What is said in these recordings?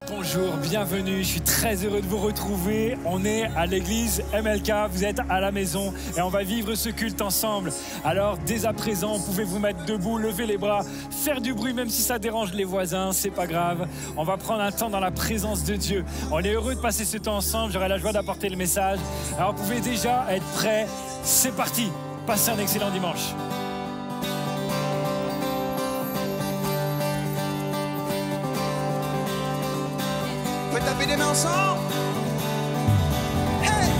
Bonjour, bienvenue, je suis très heureux de vous retrouver. On est à l'église MLK, vous êtes à la maison et on va vivre ce culte ensemble. Alors dès à présent, vous pouvez vous mettre debout, lever les bras, faire du bruit même si ça dérange les voisins, c'est pas grave. On va prendre un temps dans la présence de Dieu. On est heureux de passer ce temps ensemble, j'aurai la joie d'apporter le message. Alors vous pouvez déjà être prêts, c'est parti, passez un excellent dimanche. On peut taper des mains ensemble. Hey!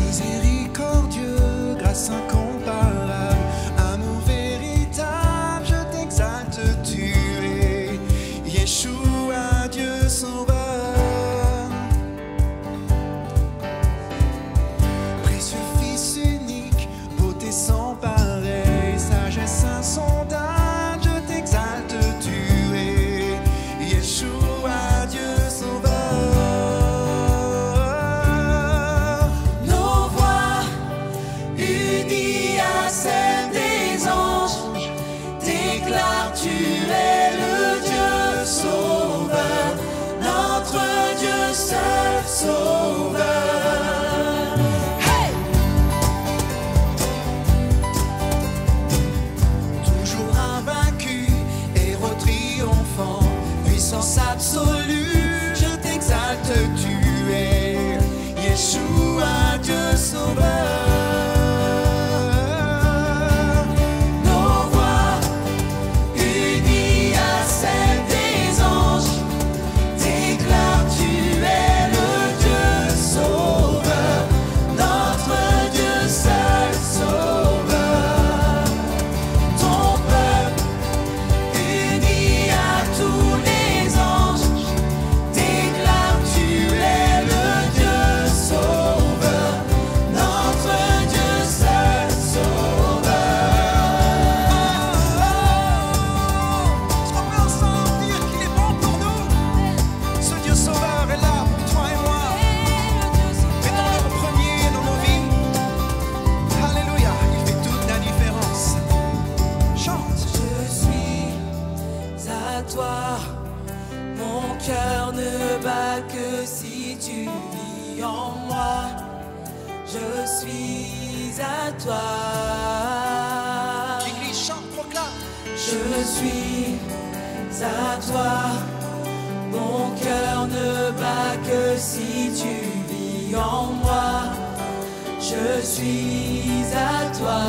Miséricordieux, grâce incomparable, amour véritable, je t'exalte, tu es Yeshua, Dieu sauveur. Sans pareil, sagesse insondable, je t'exalte, tu es Yeshua, Dieu sauveur. Nos voix unies à celles des anges déclarent, tu es le Dieu sauveur, notre Dieu seul sauveur. Puissance absolue, je t'exalte, tu es Yeshua, Dieu sauveur. Nos voix unies à celles des anges déclarent, tu es le Dieu sauveur, notre Dieu seul sauveur. Ton peuple uni à tous les que si tu vis en moi, je suis à toi. L'Église chante, proclame. Je suis à toi. Mon cœur ne bat que si tu vis en moi. Je suis à toi.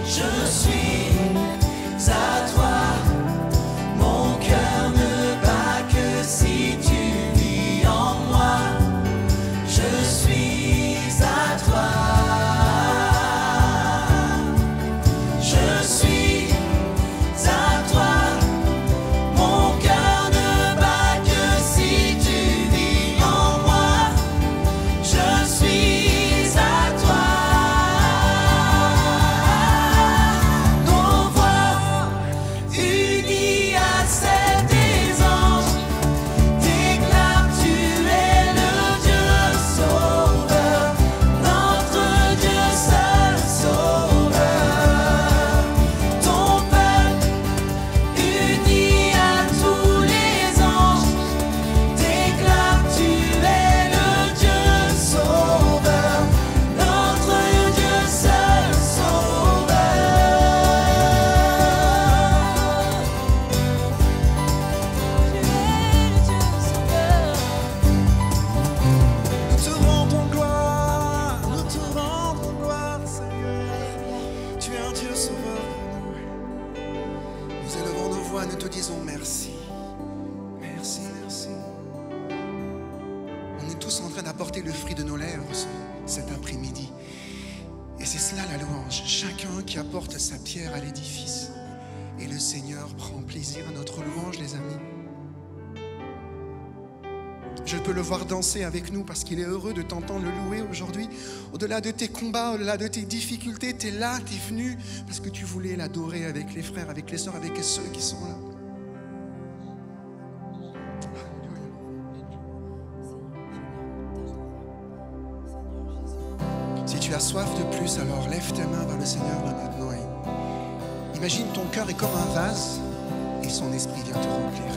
Je suis à toi. Si tu vis en moi, je suis à toi. Je suis à toi. Mon cœur ne bat que si tu vis en moi. Je suis à toi. Nos voix unies à celles des anges. Nous te disons merci. Merci, merci. On est tous en train d'apporter le fruit de nos lèvres cet après-midi. Et c'est cela la louange. Chacun qui apporte sa pierre à l'édifice. Et le Seigneur prend plaisir à notre louange, les amis. Je peux le voir danser avec nous parce qu'il est heureux de t'entendre le louer aujourd'hui. Au-delà de tes combats, au-delà de tes difficultés, tu es là, tu es venu parce que tu voulais l'adorer avec les frères, avec les sœurs, avec ceux qui sont là. soif de plus, alors lève tes mains vers le Seigneur là maintenant. Et imagine ton cœur est comme un vase et son esprit vient te remplir.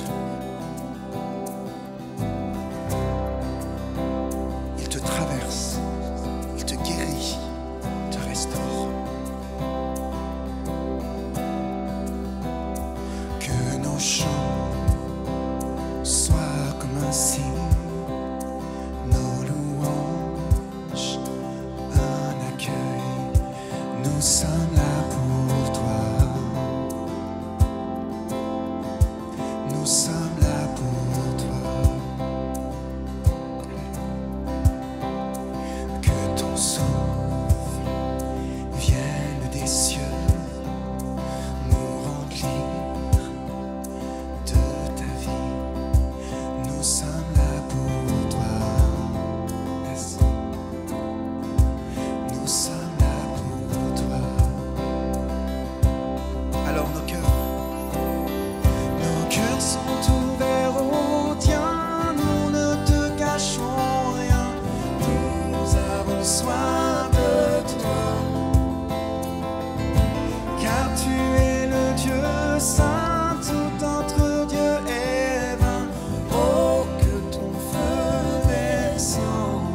Il te traverse, il te guérit, te restaure. Que nos chants soient comme un signe, nos louanges un accueil. Nous sommes là pour toi. Nous sommes là pour toi. Que ton souffle vienne des cieux nous remplir de ta vie. Nous sommes là pour toi. Yes. Nous sommes là pour toi. Alors nos cœurs sont ouverts au tien. Nous ne te cachons rien. Nous avons soif de toi. Car tu es le Dieu saint, tout entre Dieu et vain. Oh, que ton feu descende.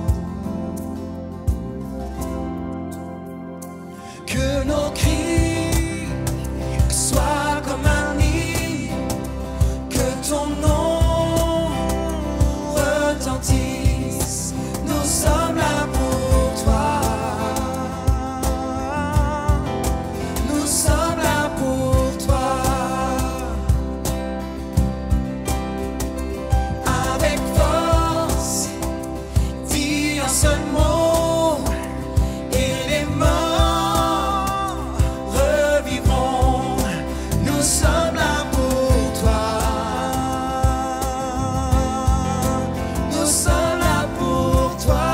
Que nos cris soient comme un hymne, que ton nom retentisse. Nous sommes là pour toi. Nous sommes là pour toi. Avec force, dis un seul mot et les morts revivront. Nous sommes là pour toi. Nous sommes là pour toi.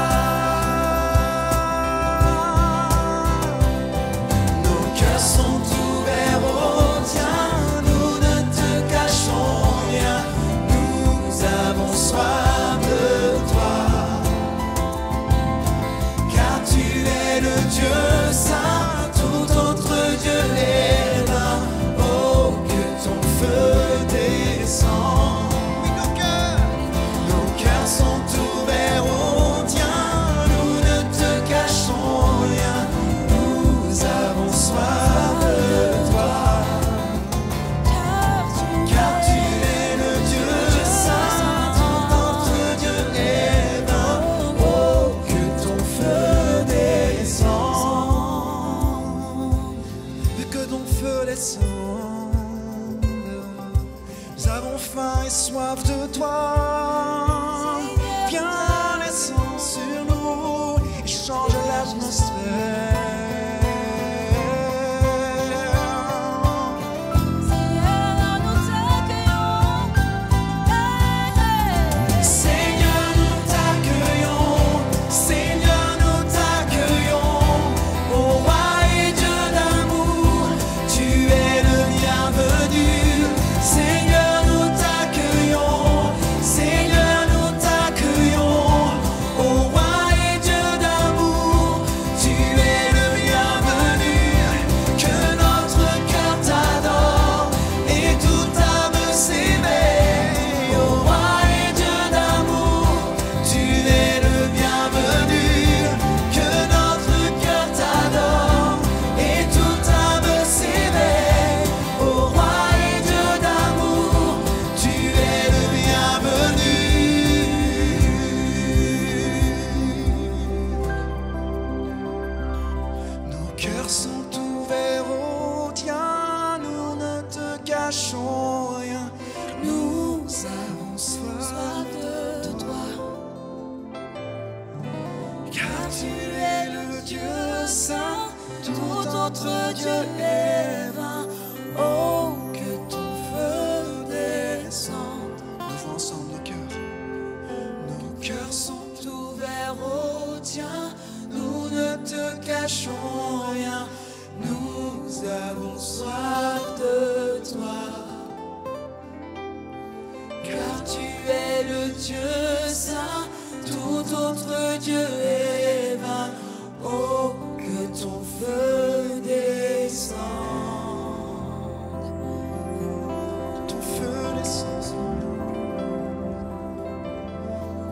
Nos cœurs sont ouverts au tien. Nous ne te cachons rien. Nous avons soif de toi. Car tu es le Dieu saint, tout autre Dieu est vain. Oh, que ton feu descende. Oui, nos cœurs sont ouverts au tien. Nous ne te cachons rien. Nous avons soif de toi. Car tu es le Dieu saint, tout autre Dieu est vain. Oh, que ton feu descende. Que ton feu descende. Nous avons faim et soif de toi. Viens, descends sur nous et change l'atmosphère. Seigneur, nous t'accueillons. Seigneur, nous t'accueillons. Ô roi et Dieu d'amour, tu es le bienvenu. Seigneur, nous t'accueillons. Seigneur, nous t'accueillons. Ô roi et Dieu d'amour, tu es le bienvenu. Que notre cœur t'adore et toute âme s'éveille. Ô roi et Dieu d'amour, tu es le bienvenu. Que notre cœur t'adore et toute âme s'éveille. Ô roi et Dieu d'amour, tu es le bienvenu. Nos cœurs sont ouverts au tien. Nous ne te cachons rien. Nous avons soif de toi. Car tu es le Dieu saint, tout autre Dieu est vain. Oh, que ton feu descende. Nous voulons ensemble nos cœurs. Nos cœurs sont ouverts au tien. Nous ne te cachons rien. Nous avons soif de toi. Car tu es le Dieu saint, tout autre Dieu est vain. Oh, feu descende. Ton feu descend.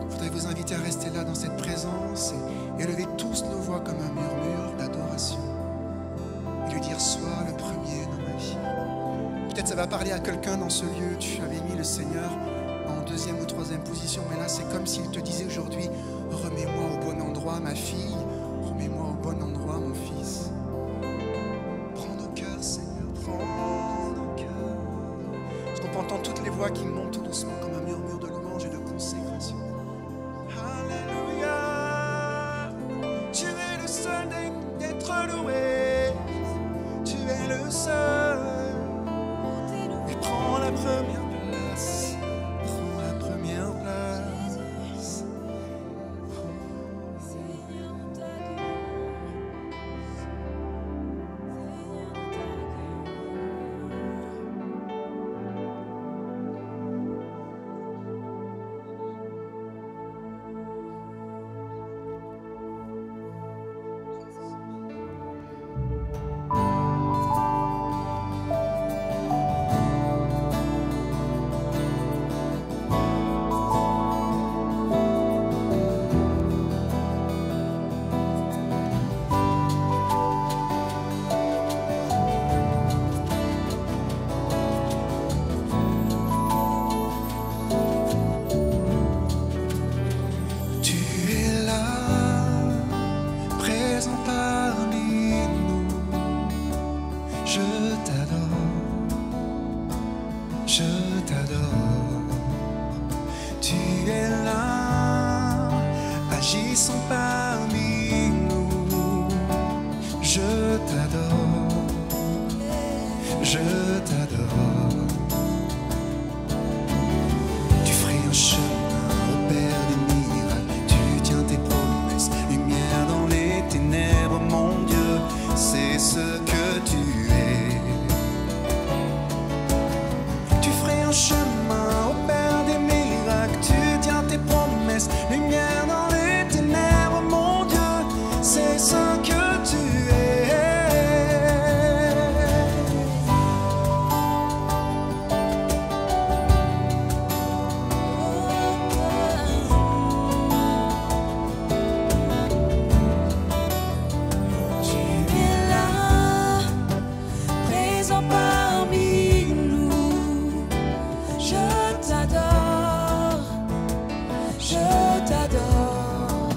Je voudrais vous inviter à rester là dans cette présence et élever tous nos voix comme un murmure d'adoration. Et lui dire, sois le premier dans ma vie. Peut-être ça va parler à quelqu'un dans ce lieu. Tu avais mis le Seigneur en deuxième ou troisième position, mais là c'est comme s'il te disait aujourd'hui, remets-moi au bon endroit ma fille, remets-moi au bon endroit mon fils. Prends nos cœurs Seigneur, prends nos cœurs. Parce qu'on peut entendre toutes les voix qui montent tout doucement comme un murmure de louange et de consécration. Alléluia, tu es le seul d'être loué, tu es le seul. Et prends la première place, prends la première place. Agissons parmi nous, je t'adore, je t'adore. Tu ferais un chemin, repère des miracles, tu tiens tes promesses, lumière dans les ténèbres, mon Dieu, c'est ce que tu es. Tu ferais un chemin, repère des miracles, tu tiens tes promesses, lumière dans les ténèbres, mon Dieu, c'est ce que tu es. Tu es là, présent parmi nous. Je t'adore, je t'adore.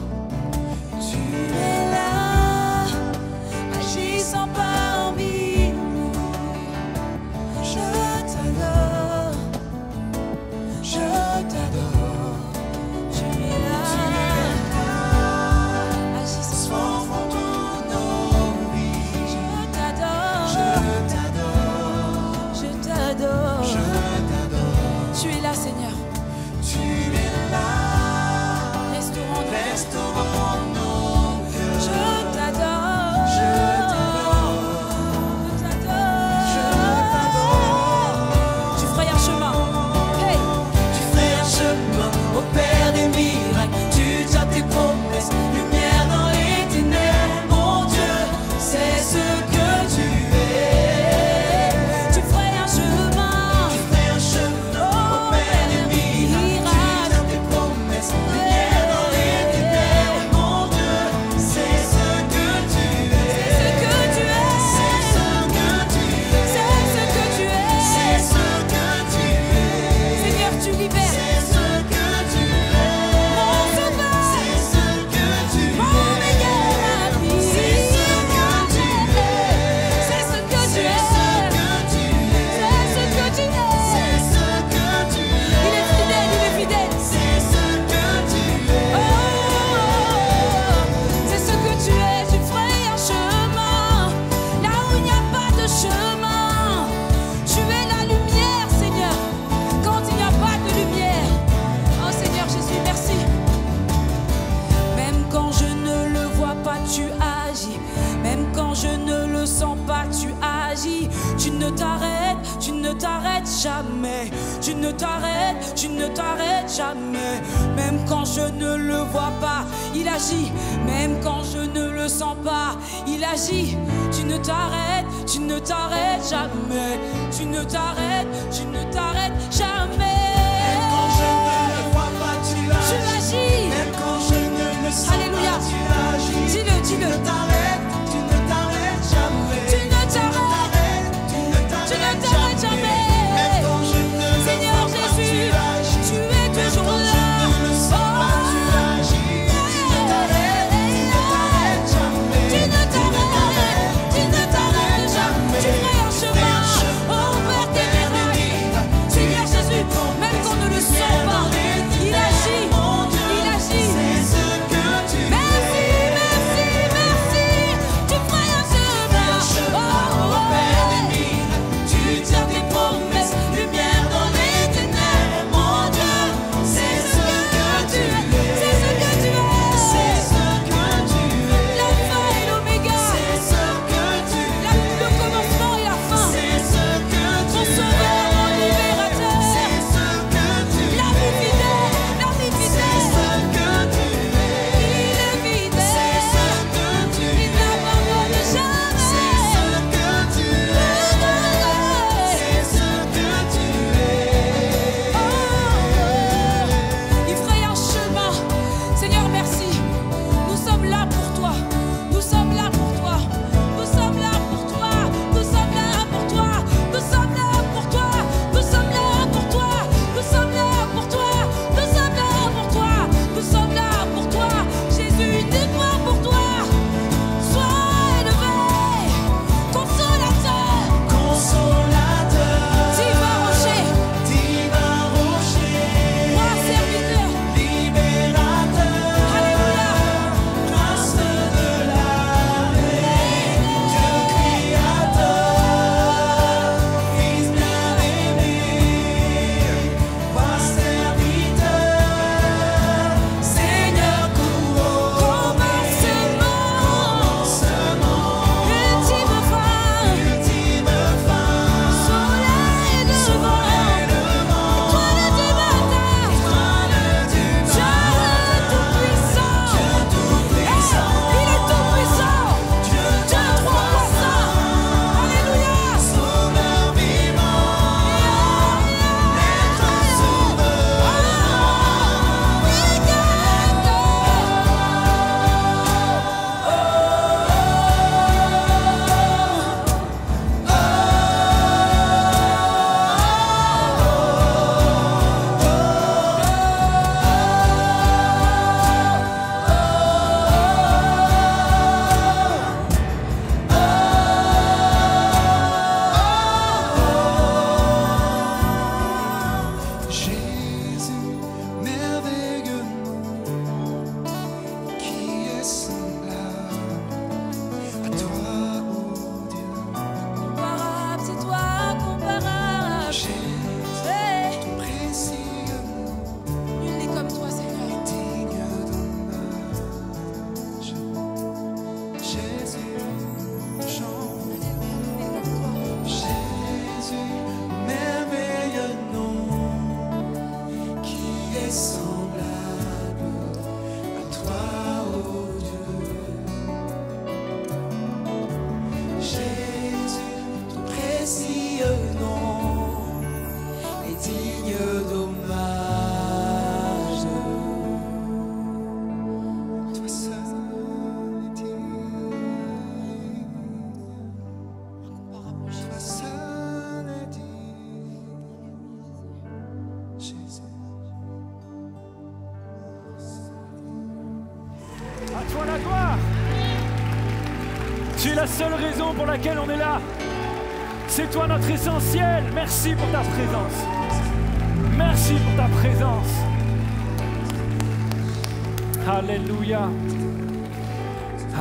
Tu es là, agissant parmi nous. Je t'adore, je t'adore. Tu es là, agissant pour tous nos vies. Je t'adore, je t'adore, je t'adore, je t'adore. Tu es là, Seigneur. Tu es là, restaurant nos cœurs. Je t'adore, je t'adore, je t'adore, je t'adore. Tu ferais un chemin, hey. Tu ferais un chemin au Père des miracles. Tu tiens tes promesses, lumière dans les ténèbres, mon Dieu, c'est ce que tu es. Tu ferais un chemin au Père des miracles. Tu tiens tes promesses, lumière dans les ténèbres, mon Dieu, c'est ce que tu es. C'est ce que tu es. C'est ce que tu es. C'est ce que tu es. Seigneur, tu libères. C'est ce que tu es. Mon sauveur. C'est ce que tu es. Mon meilleur ami. C'est ce que tu es. C'est ce que tu es. C'est ce que tu es. C'est ce que tu es. Il est fidèle, il est fidèle. C'est ce que tu es. Oh, c'est ce que tu es. Tu ferais un chemin là où il n'y a pas de chemin. Tu es la lumière, Seigneur, quand il n'y a pas de lumière. Oh Seigneur Jésus, merci. Même quand je ne le vois pas, tu agis. Même quand je ne le sens pas, tu agis. Tu ne t'arrêtes, tu ne ne t'arrêtes jamais. Tu ne t'arrêtes jamais. Même quand je ne le vois pas, il agit. Même quand je ne le sens pas, il agit. Tu ne t'arrêtes jamais. Tu ne t'arrêtes jamais. Même quand je ne le vois pas, tu agis. Même quand je ne le sens Alléluia. pas, tu agis. Dis-le. Tu ne t'arrêtes jamais. Tu ne t'arrêtes jamais. Même quand je ne le Seigneur vois pas, Jésus, tu agis. tu es Même toujours quand là. je ne le sens pas, tu agis. Tu ne t'arrêtes jamais. Tu ne t'arrêtes jamais. Tu fais un chemin vers tes mirages. Seigneur Jésus, même quand on ne le sent pas, il agit. C'est ce que tu Merci. Tu feras un chemin. tu tiens tes promesses, lumière dans les ténèbres, mon Dieu. C'est ce que tu es. C'est ce que tu es. C'est ce que tu es. L'alpha et l'oméga. C'est ce que tu es. Le commencement et la fin. C'est ce que tu Mon sauveur, mon libérateur. C'est ce que tu es. L'ami fidèle. C'est ce que tu es. Il est fidèle. C'est ce que tu Il es. n'abandonne jamais. C'est ce que tu es. C'est ce que tu es. Il ferait un chemin. Seigneur, merci. Nous sommes là pour toi. Nous sommes là pour toi. Nous sommes là pour toi. Nous sommes là pour toi. Nous sommes là pour toi. Nous sommes là pour toi. Nous sommes là pour toi. Nous sommes là pour toi. Nous sommes là pour toi. Jésus, uniquement pour toi. Sois élevé. Consolateur. Consolateur, Divin rocher. divin rocher, Roi serviteur. libérateur, Alléluia. prince de l'armée, Dieu créateur, Fils bien-aimé, roi serviteur, Seigneur couronné, commencement, Ultime fin. ultime fin, Soleil et levant. Étoile du matin. Dieu tout-puissant. Il est tout-puissant. Dieu trois fois saint. Alléluia. Sauveur vivant, l'être Jésus, merveilleux nom, qui est semblable à toi, ô Dieu. Comparable, c'est toi, comparable. Jésus, Hey, ton précieux nom, nul n'est comme toi, Seigneur. digne d'hommage. Jésus, chante. Nul n'est comme toi. Jésus, merveilleux nom, qui est semblable à toi, ô Dieu. Jésus, ton précieux nom est digne d'hommage. Toi seul est digne. Toi seul est digne, Jésus. À toi la gloire. Tu es la seule raison pour laquelle on est là. C'est toi notre essentiel. Merci pour ta présence. Merci pour ta présence. Alléluia.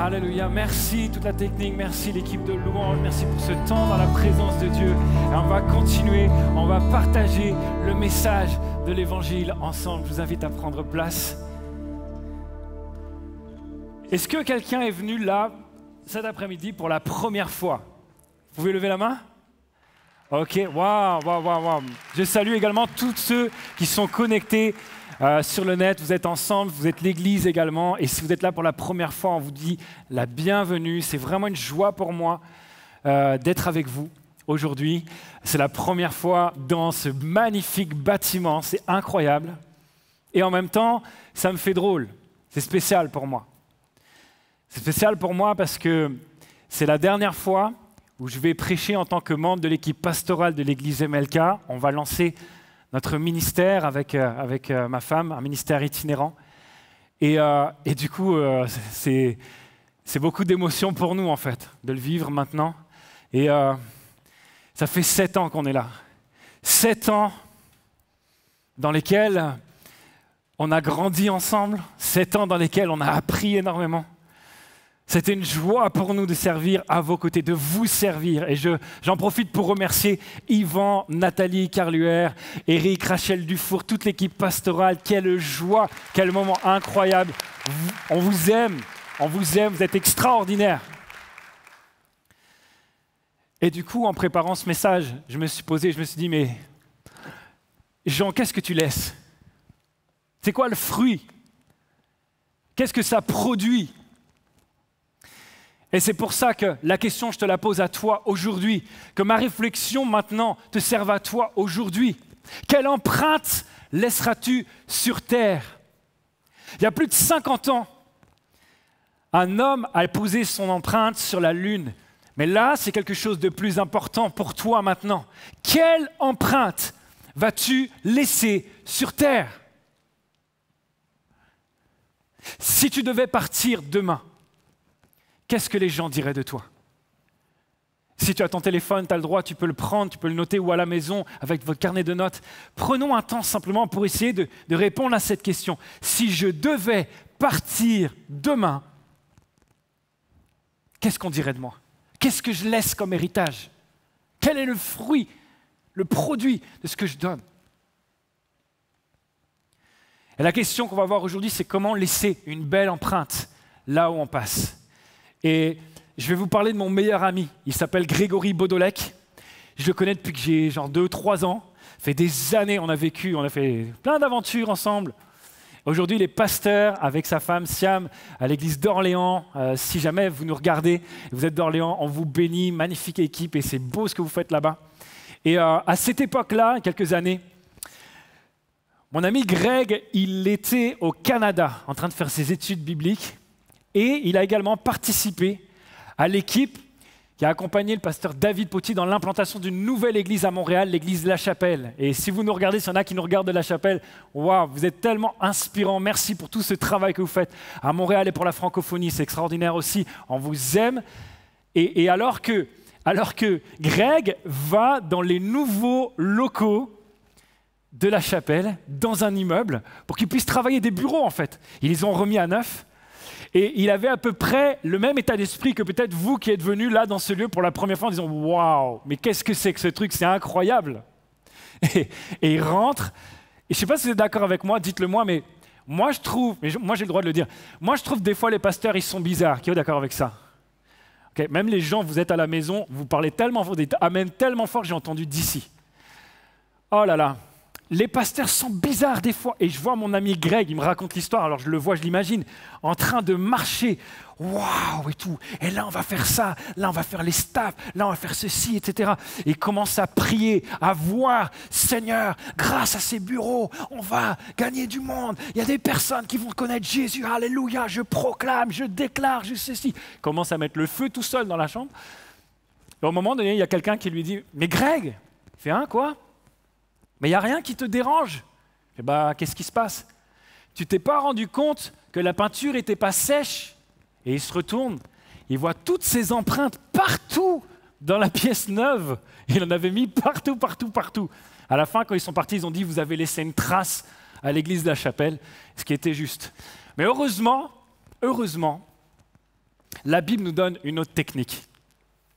Alléluia. Merci toute la technique. Merci l'équipe de louange. Merci pour ce temps dans la présence de Dieu. Et on va continuer. On va partager le message de l'évangile ensemble. Je vous invite à prendre place. Est-ce que quelqu'un est venu là cet après-midi pour la première fois? Vous pouvez lever la main? Ok, waouh. Je salue également tous ceux qui sont connectés sur le net. Vous êtes ensemble, vous êtes l'église également. Et si vous êtes là pour la première fois, on vous dit la bienvenue. C'est vraiment une joie pour moi d'être avec vous aujourd'hui. C'est la première fois dans ce magnifique bâtiment. C'est incroyable. Et en même temps, ça me fait drôle. C'est spécial pour moi. C'est spécial pour moi parce que c'est la dernière fois où je vais prêcher en tant que membre de l'équipe pastorale de l'église MLK. On va lancer notre ministère avec ma femme, un ministère itinérant. Et du coup, c'est beaucoup d'émotions pour nous, en fait, de le vivre maintenant. Et ça fait 7 ans qu'on est là. 7 ans dans lesquels on a grandi ensemble, 7 ans dans lesquels on a appris énormément. C'était une joie pour nous de servir à vos côtés, de vous servir. Et j'en profite pour remercier Yvan, Nathalie Carluère, Eric, Rachel Dufour, toute l'équipe pastorale. Quelle joie, quel moment incroyable. On vous aime, vous êtes extraordinaires. Et du coup, en préparant ce message, je me suis dit, mais Jean, qu'est-ce que tu laisses? C'est quoi le fruit? Qu'est-ce que ça produit? Et c'est pour ça que la question, je te la pose à toi aujourd'hui, que ma réflexion maintenant te serve à toi aujourd'hui. Quelle empreinte laisseras-tu sur terre? Il y a plus de 50 ans, un homme a posé son empreinte sur la Lune. Mais là, c'est quelque chose de plus important pour toi maintenant. Quelle empreinte vas-tu laisser sur terre? Si tu devais partir demain, qu'est-ce que les gens diraient de toi? Si tu as ton téléphone, tu as le droit, tu peux le prendre, tu peux le noter ou à la maison avec votre carnet de notes. Prenons un temps simplement pour essayer de répondre à cette question. Si je devais partir demain, qu'est-ce qu'on dirait de moi? Qu'est-ce que je laisse comme héritage? Quel est le fruit, le produit de ce que je donne? Et la question qu'on va voir aujourd'hui, c'est comment laisser une belle empreinte là où on passe. Et je vais vous parler de mon meilleur ami. Il s'appelle Grégory Bodolek. Je le connais depuis que j'ai genre 2-3 ans. Ça fait des années, on a fait plein d'aventures ensemble. Aujourd'hui, il est pasteur avec sa femme Siam à l'église d'Orléans. Si jamais vous nous regardez, vous êtes d'Orléans, on vous bénit, magnifique équipe et c'est beau ce que vous faites là-bas. Et à cette époque-là, il y a quelques années, mon ami Greg, il était au Canada en train de faire ses études bibliques. Et il a également participé à l'équipe qui a accompagné le pasteur David Potti dans l'implantation d'une nouvelle église à Montréal, l'église La Chapelle. Et si vous nous regardez, s'il y en a qui nous regardent de La Chapelle, waouh, vous êtes tellement inspirants. Merci pour tout ce travail que vous faites à Montréal et pour la francophonie. C'est extraordinaire aussi. On vous aime. Et alors que Greg va dans les nouveaux locaux de La Chapelle, dans un immeuble, pour qu'il puisse travailler des bureaux en fait. Ils les ont remis à neuf. Et il avait à peu près le même état d'esprit que peut-être vous qui êtes venus là dans ce lieu pour la première fois en disant « Waouh, mais qu'est-ce que c'est que ce truc, c'est incroyable !» Et il rentre, et je ne sais pas si vous êtes d'accord avec moi, dites-le moi, mais moi je trouve, moi j'ai le droit de le dire, moi je trouve des fois les pasteurs ils sont bizarres. Qui est d'accord avec ça? Okay, même les gens, vous êtes à la maison, vous parlez tellement fort, vous dites amen tellement fort que j'ai entendu d'ici. Oh là là! Les pasteurs sont bizarres des fois. Et je vois mon ami Greg, il me raconte l'histoire, alors je le vois, je l'imagine, en train de marcher. Waouh et tout. Et là, on va faire ça. Là, on va faire les staffs. Là, on va faire ceci, etc. Et il commence à prier, à voir, Seigneur, grâce à ces bureaux, on va gagner du monde. Il y a des personnes qui vont connaître Jésus. Alléluia, je proclame, je déclare, je ceci. Il commence à mettre le feu tout seul dans la chambre. Et au moment donné, il y a quelqu'un qui lui dit, mais Greg, il fait quoi? Mais il n'y a rien qui te dérange. Eh bien, qu'est-ce qui se passe? Tu t'es pas rendu compte que la peinture n'était pas sèche? Et il se retourne, il voit toutes ces empreintes partout dans la pièce neuve. Il en avait mis partout. À la fin, quand ils sont partis, ils ont dit, vous avez laissé une trace à l'église de La Chapelle, ce qui était juste. Mais heureusement, la Bible nous donne une autre technique.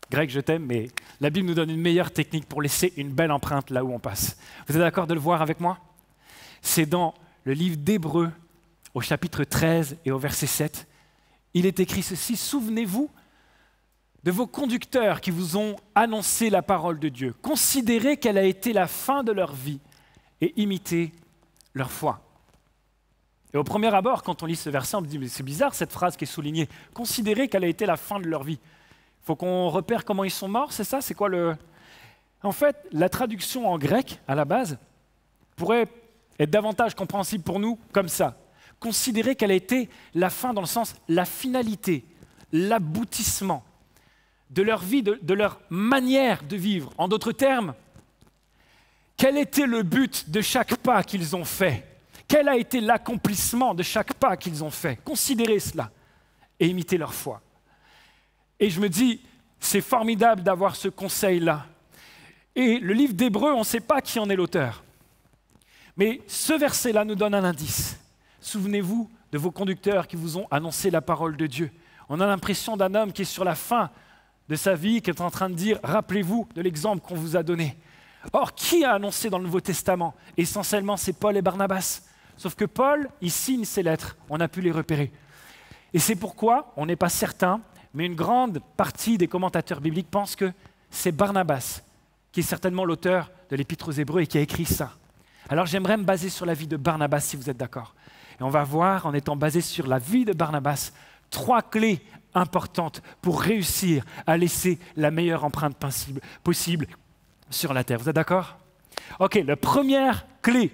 Greg, je t'aime, mais la Bible nous donne une meilleure technique pour laisser une belle empreinte là où on passe. Vous êtes d'accord de le voir avec moi? C'est dans le livre d'Hébreux, au chapitre 13 et au verset 7. Il est écrit ceci, souvenez-vous de vos conducteurs qui vous ont annoncé la parole de Dieu. Considérez quelle a été la fin de leur vie et imitez leur foi. Et au premier abord, quand on lit ce verset, on me dit, mais c'est bizarre cette phrase qui est soulignée. Considérez quelle a été la fin de leur vie. Il faut qu'on repère comment ils sont morts, c'est ça? C'est quoi le... En fait, la traduction en grec, à la base, pourrait être davantage compréhensible pour nous comme ça. Considérez quelle a été la fin dans le sens, la finalité, l'aboutissement de leur vie, de leur manière de vivre. En d'autres termes, quel était le but de chaque pas qu'ils ont fait? Quel a été l'accomplissement de chaque pas qu'ils ont fait? Considérez cela et imitez leur foi. Et je me dis, c'est formidable d'avoir ce conseil-là. Et le livre d'Hébreux, on ne sait pas qui en est l'auteur. Mais ce verset-là nous donne un indice. Souvenez-vous de vos conducteurs qui vous ont annoncé la parole de Dieu. On a l'impression d'un homme qui est sur la fin de sa vie, qui est en train de dire, rappelez-vous de l'exemple qu'on vous a donné. Or, qui a annoncé dans le Nouveau Testament? Essentiellement, c'est Paul et Barnabas. Sauf que Paul, il signe ses lettres, on a pu les repérer. Et c'est pourquoi, on n'est pas certain, mais une grande partie des commentateurs bibliques pensent que c'est Barnabas qui est certainement l'auteur de l'Épître aux Hébreux et qui a écrit ça. Alors j'aimerais me baser sur la vie de Barnabas, si vous êtes d'accord. Et on va voir, en étant basé sur la vie de Barnabas, 3 clés importantes pour réussir à laisser la meilleure empreinte possible sur la terre. Vous êtes d'accord? Ok, la première clé,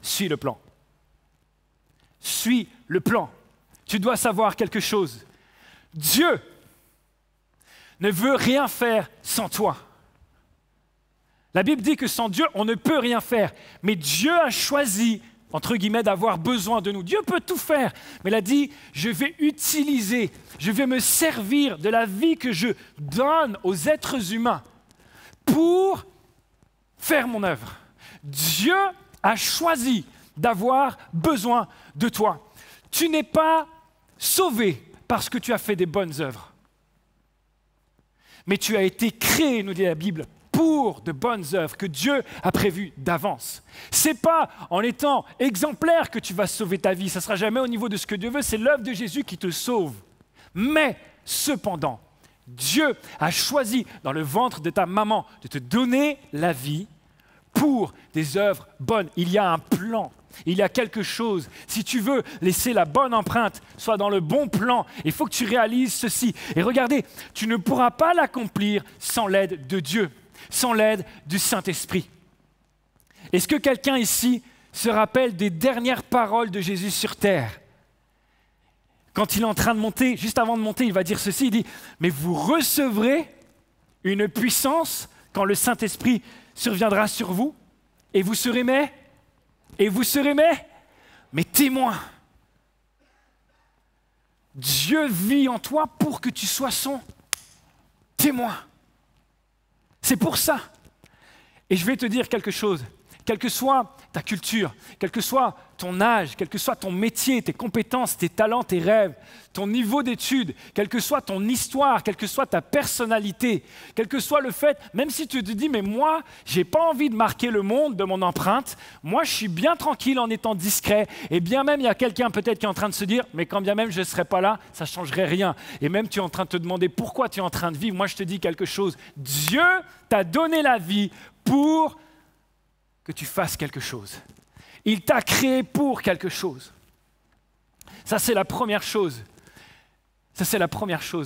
suis le plan. Suis le plan. Tu dois savoir quelque chose. Dieu ne veut rien faire sans toi. La Bible dit que sans Dieu, on ne peut rien faire. Mais Dieu a choisi, entre guillemets, d'avoir besoin de nous. Dieu peut tout faire, mais il a dit, je vais utiliser, je vais me servir de la vie que je donne aux êtres humains pour faire mon œuvre. Dieu a choisi d'avoir besoin de toi. Tu n'es pas sauvé parce que tu as fait des bonnes œuvres. Mais tu as été créé, nous dit la Bible, pour de bonnes œuvres que Dieu a prévues d'avance. Ce n'est pas en étant exemplaire que tu vas sauver ta vie, ça ne sera jamais au niveau de ce que Dieu veut, c'est l'œuvre de Jésus qui te sauve. Mais cependant, Dieu a choisi dans le ventre de ta maman de te donner la vie pour des œuvres bonnes. Il y a un plan. Il y a quelque chose. Si tu veux laisser la bonne empreinte, soit dans le bon plan, il faut que tu réalises ceci. Et regardez, tu ne pourras pas l'accomplir sans l'aide de Dieu, sans l'aide du Saint-Esprit. Est-ce que quelqu'un ici se rappelle des dernières paroles de Jésus sur terre? Quand il est en train de monter, juste avant de monter, il va dire ceci, il dit « Mais vous recevrez une puissance quand le Saint-Esprit surviendra sur vous, et vous serez mes témoins. » Dieu vit en toi pour que tu sois son témoin. C'est pour ça. Et je vais te dire quelque chose. Quelle que soit ta culture, quel que soit ton âge, quel que soit ton métier, tes compétences, tes talents, tes rêves, ton niveau d'études, quelle que soit ton histoire, quelle que soit ta personnalité, quel que soit le fait, même si tu te dis « mais moi, je n'ai pas envie de marquer le monde de mon empreinte, moi je suis bien tranquille en étant discret » et bien même il y a quelqu'un peut-être qui est en train de se dire « mais quand bien même je ne serais pas là, ça ne changerait rien » et même tu es en train de te demander pourquoi tu es en train de vivre, moi je te dis quelque chose, Dieu t'a donné la vie pour que tu fasses quelque chose. Il t'a créé pour quelque chose. Ça, c'est la première chose.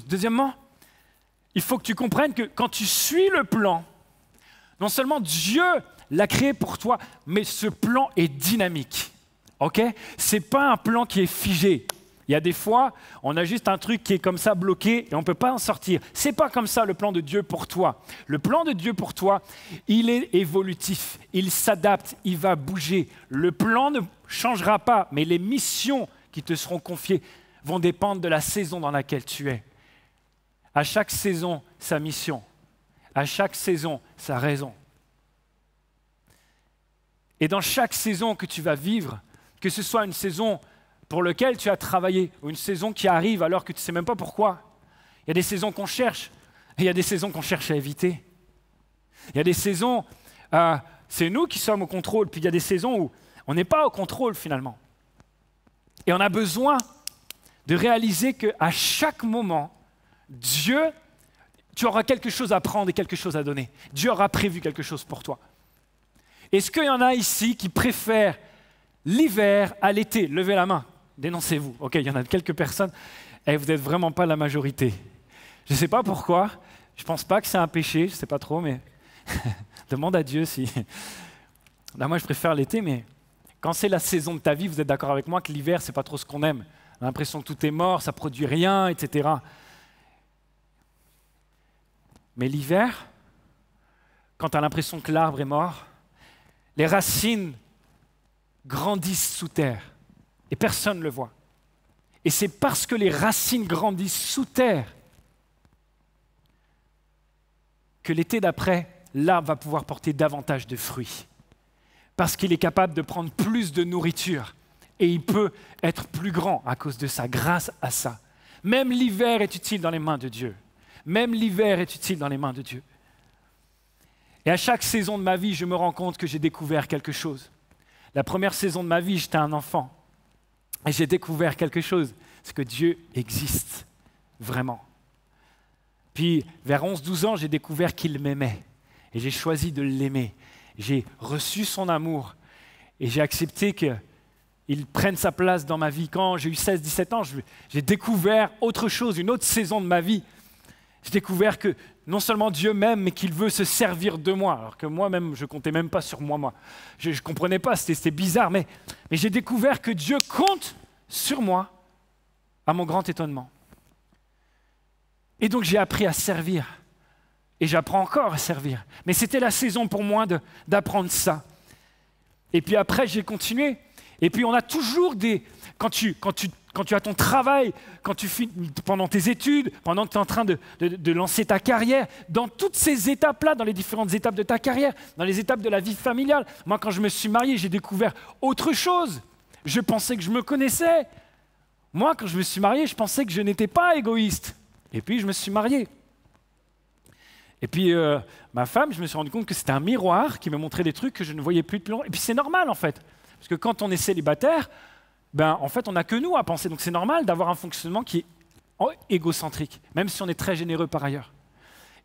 Deuxièmement, il faut que tu comprennes que quand tu suis le plan, non seulement Dieu l'a créé pour toi, mais ce plan est dynamique. Ok? Ce n'est pas un plan qui est figé. Il y a des fois, on a juste un truc qui est comme ça bloqué et on ne peut pas en sortir. Ce n'est pas comme ça le plan de Dieu pour toi. Le plan de Dieu pour toi, il est évolutif, il s'adapte, il va bouger. Le plan ne changera pas, mais les missions qui te seront confiées vont dépendre de la saison dans laquelle tu es. À chaque saison, sa mission. À chaque saison, sa raison. Et dans chaque saison que tu vas vivre, que ce soit une saison pour laquelle tu as travaillé, ou une saison qui arrive alors que tu ne sais même pas pourquoi. Il y a des saisons qu'on cherche, et il y a des saisons qu'on cherche à éviter. Il y a des saisons, c'est nous qui sommes au contrôle, puis il y a des saisons où on n'est pas au contrôle finalement. Et on a besoin de réaliser qu'à chaque moment, Dieu, tu auras quelque chose à prendre et quelque chose à donner. Dieu aura prévu quelque chose pour toi. Est-ce qu'il y en a ici qui préfèrent l'hiver à l'été? Levez la main, dénoncez-vous. Ok, il y en a quelques personnes, et vous n'êtes vraiment pas la majorité. Je ne sais pas pourquoi, je ne pense pas que c'est un péché, je ne sais pas trop, mais demande à Dieu si... Là, moi, je préfère l'été, mais quand c'est la saison de ta vie, vous êtes d'accord avec moi que l'hiver, ce n'est pas trop ce qu'on aime. On a l'impression que tout est mort, ça ne produit rien, etc. Mais l'hiver, quand tu as l'impression que l'arbre est mort, les racines grandissent sous terre et personne ne le voit. Et c'est parce que les racines grandissent sous terre que l'été d'après, l'arbre va pouvoir porter davantage de fruits. Parce qu'il est capable de prendre plus de nourriture et il peut être plus grand à cause de ça, grâce à ça. Même l'hiver est utile dans les mains de Dieu. Même l'hiver est utile dans les mains de Dieu. Et à chaque saison de ma vie, je me rends compte que j'ai découvert quelque chose. La première saison de ma vie, j'étais un enfant. Et j'ai découvert quelque chose, c'est que Dieu existe vraiment. Puis, vers 11-12 ans, j'ai découvert qu'il m'aimait. Et j'ai choisi de l'aimer. J'ai reçu son amour. Et j'ai accepté qu'il prenne sa place dans ma vie. Quand j'ai eu 16-17 ans, j'ai découvert autre chose, une autre saison de ma vie. J'ai découvert que non seulement Dieu m'aime, mais qu'il veut se servir de moi. Alors que moi-même, je ne comptais même pas sur moi. Je ne comprenais pas, c'était bizarre. Mais j'ai découvert que Dieu compte sur moi, à mon grand étonnement. Et donc j'ai appris à servir. Et j'apprends encore à servir. Mais c'était la saison pour moi d'apprendre ça. Et puis après, j'ai continué. Et puis on a toujours des... Quand tu as ton travail, pendant tes études, pendant que tu es en train de lancer ta carrière, dans toutes ces étapes-là, dans les différentes étapes de ta carrière, dans les étapes de la vie familiale, moi quand je me suis marié, j'ai découvert autre chose. Je pensais que je me connaissais. Moi, quand je me suis marié, je pensais que je n'étais pas égoïste. Et puis je me suis marié. Et puis ma femme, je me suis rendu compte que c'était un miroir qui me montrait des trucs que je ne voyais plus depuis longtemps. Et puis c'est normal en fait. Parce que quand on est célibataire, en fait, on n'a que nous à penser. Donc c'est normal d'avoir un fonctionnement qui est égocentrique, même si on est très généreux par ailleurs.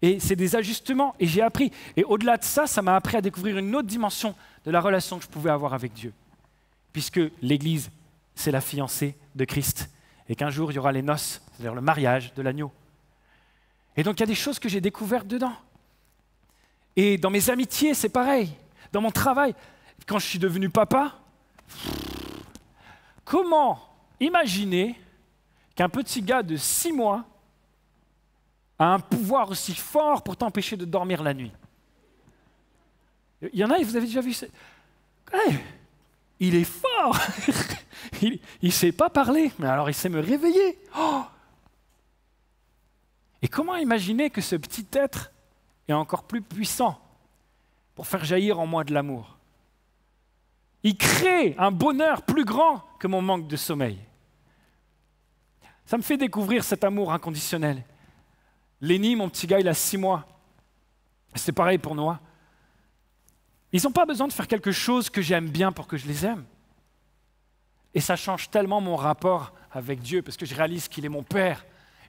Et c'est des ajustements, et j'ai appris. Et au-delà de ça, ça m'a appris à découvrir une autre dimension de la relation que je pouvais avoir avec Dieu. Puisque l'Église, c'est la fiancée de Christ. Et qu'un jour, il y aura les noces, c'est-à-dire le mariage de l'agneau. Et donc, il y a des choses que j'ai découvertes dedans. Et dans mes amitiés, c'est pareil. Dans mon travail, quand je suis devenu papa, comment imaginer qu'un petit gars de 6 mois a un pouvoir aussi fort pour t'empêcher de dormir la nuit? Il y en a, vous avez déjà vu ça? Hey, il est fort. Il ne sait pas parler, mais alors il sait me réveiller. Oh! Et comment imaginer que ce petit être est encore plus puissant pour faire jaillir en moi de l'amour? Il crée un bonheur plus grand que mon manque de sommeil. Ça me fait découvrir cet amour inconditionnel. Lenny, mon petit gars, il a 6 mois. C'est pareil pour Noah. Ils n'ont pas besoin de faire quelque chose que j'aime bien pour que je les aime. Et ça change tellement mon rapport avec Dieu, parce que je réalise qu'il est mon Père.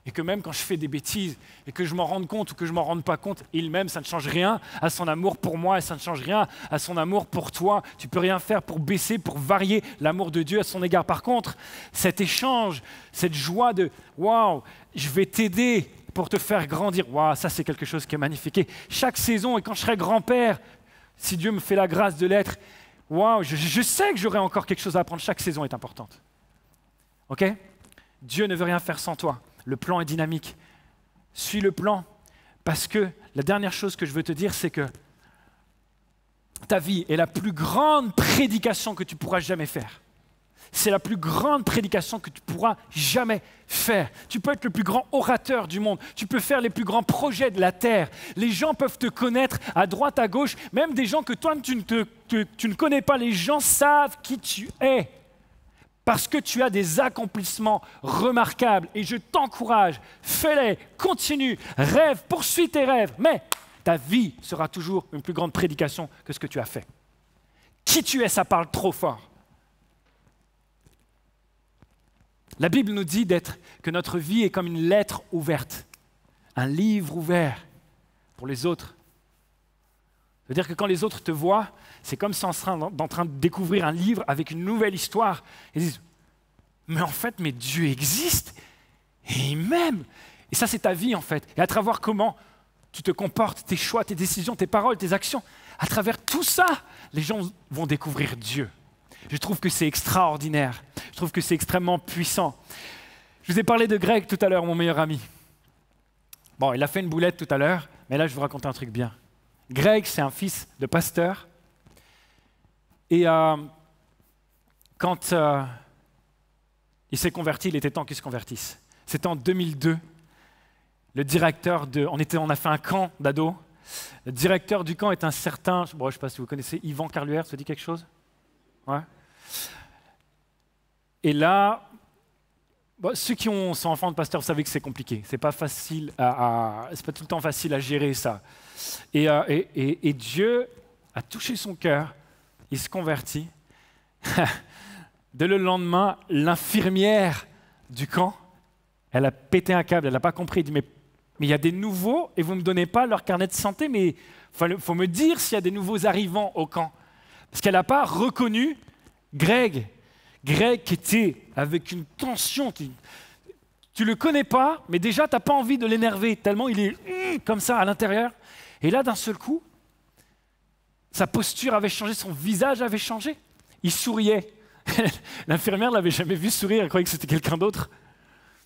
Et que même quand je fais des bêtises, et que je m'en rende compte ou que je ne m'en rende pas compte, il m'aime, ça ne change rien à son amour pour moi, et ça ne change rien à son amour pour toi. Tu ne peux rien faire pour baisser, pour varier l'amour de Dieu à son égard. Par contre, cet échange, cette joie de « Waouh, je vais t'aider pour te faire grandir », waouh, ça c'est quelque chose qui est magnifique. Et chaque saison, et quand je serai grand-père, si Dieu me fait la grâce de l'être, waouh, je sais que j'aurai encore quelque chose à apprendre. Chaque saison est importante. Ok? Dieu ne veut rien faire sans toi. Le plan est dynamique. Suis le plan, parce que la dernière chose que je veux te dire, c'est que ta vie est la plus grande prédication que tu pourras jamais faire. C'est la plus grande prédication que tu pourras jamais faire. Tu peux être le plus grand orateur du monde. Tu peux faire les plus grands projets de la terre. Les gens peuvent te connaître à droite, à gauche, même des gens que toi tu ne connais pas. Les gens savent qui tu es. Parce que tu as des accomplissements remarquables. Et je t'encourage, fais-les, continue, rêve, poursuis tes rêves. Mais ta vie sera toujours une plus grande prédication que ce que tu as fait. Qui tu es, ça parle trop fort. La Bible nous dit que notre vie est comme une lettre ouverte. un livre ouvert pour les autres. C'est-à-dire que quand les autres te voient, c'est comme si on serait en train de découvrir un livre avec une nouvelle histoire. Ils disent, mais en fait, mais Dieu existe et il m'aime. Et ça, c'est ta vie en fait. Et à travers comment tu te comportes, tes choix, tes décisions, tes paroles, tes actions, à travers tout ça, les gens vont découvrir Dieu. Je trouve que c'est extraordinaire. Je trouve que c'est extrêmement puissant. Je vous ai parlé de Greg tout à l'heure, mon meilleur ami. Bon, il a fait une boulette tout à l'heure, mais là, je vais vous raconter un truc bien. Greg, c'est un fils de pasteur. Et quand il s'est converti, il était temps qu'il se convertisse. C'était en 2002. Le directeur on a fait un camp d'ados. Le directeur du camp est un certain, bon, je ne sais pas si vous connaissez, Yvan Carluère, ça dit quelque chose? Ouais. Et là, bon, ceux qui sont enfants de pasteur, vous savez que c'est compliqué. C'est pas facile c'est pas tout le temps facile à gérer ça. Et Dieu a touché son cœur. Il se convertit. Dès le lendemain, l'infirmière du camp, elle a pété un câble. Elle n'a pas compris. Elle dit, mais il y a des nouveaux et vous ne me donnez pas leur carnet de santé, mais il faut me dire s'il y a des nouveaux arrivants au camp. Parce qu'elle n'a pas reconnu Greg. Greg qui était avec une tension. Tu ne le connais pas, mais déjà, tu n'as pas envie de l'énerver, tellement il est comme ça à l'intérieur. Et là, d'un seul coup, sa posture avait changé, son visage avait changé. Il souriait. L'infirmière ne l'avait jamais vu sourire, elle croyait que c'était quelqu'un d'autre.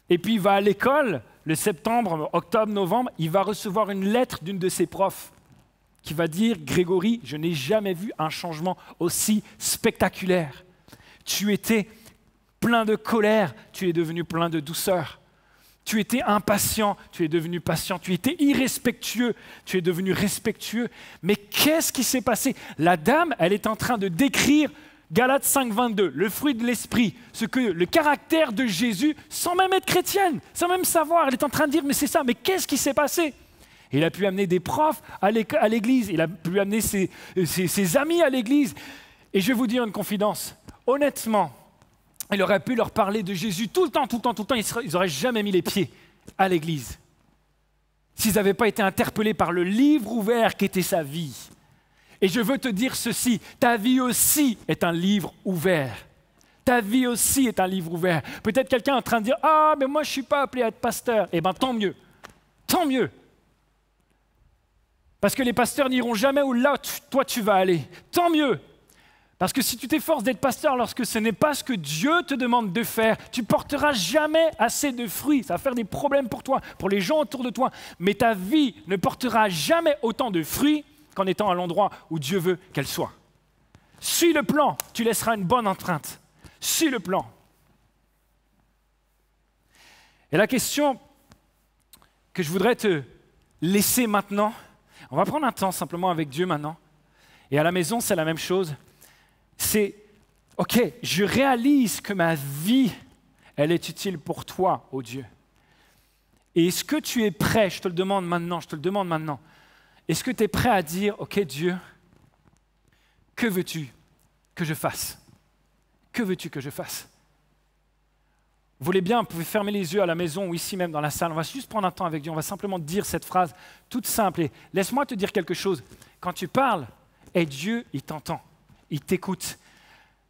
Et puis il va à l'école, le septembre, octobre, novembre, il va recevoir une lettre d'une de ses profs qui va dire « Grégory, je n'ai jamais vu un changement aussi spectaculaire. Tu étais plein de colère, tu es devenu plein de douceur. Tu étais impatient, tu es devenu patient. Tu étais irrespectueux, tu es devenu respectueux. Mais qu'est-ce qui s'est passé? La dame, elle est en train de décrire Galates 5, 22, le fruit de l'esprit, le caractère de Jésus, sans même être chrétienne, sans même savoir. Elle est en train de dire, mais c'est ça, mais qu'est-ce qui s'est passé? Et il a pu amener des profs à l'église, il a pu amener ses amis à l'église. Et je vais vous dire une confidence, honnêtement, il aurait pu leur parler de Jésus tout le temps, ils n'auraient jamais mis les pieds à l'église. S'ils n'avaient pas été interpellés par le livre ouvert qu'était sa vie. Et je veux te dire ceci, ta vie aussi est un livre ouvert. Ta vie aussi est un livre ouvert. Peut-être quelqu'un est en train de dire « Ah, mais moi je ne suis pas appelé à être pasteur. » Eh bien, tant mieux. Tant mieux. Parce que les pasteurs n'iront jamais où là, toi tu vas aller. Tant mieux. Parce que si tu t'efforces d'être pasteur lorsque ce n'est pas ce que Dieu te demande de faire, tu ne porteras jamais assez de fruits. Ça va faire des problèmes pour toi, pour les gens autour de toi. Mais ta vie ne portera jamais autant de fruits qu'en étant à l'endroit où Dieu veut qu'elle soit. Suis le plan, tu laisseras une bonne empreinte. Suis le plan. Et la question que je voudrais te laisser maintenant, on va prendre un temps simplement avec Dieu maintenant. Et à la maison, c'est la même chose. C'est, ok, je réalise que ma vie, elle est utile pour toi, ô Dieu. Et est-ce que tu es prêt, je te le demande maintenant, est-ce que tu es prêt à dire, ok Dieu, que veux-tu que je fasse? Que veux-tu que je fasse? Vous voulez bien, vous pouvez fermer les yeux à la maison ou ici même dans la salle. On va juste prendre un temps avec Dieu. On va simplement dire cette phrase toute simple. Et laisse-moi te dire quelque chose. Quand tu parles, et Dieu, il t'entend. Il t'écoute.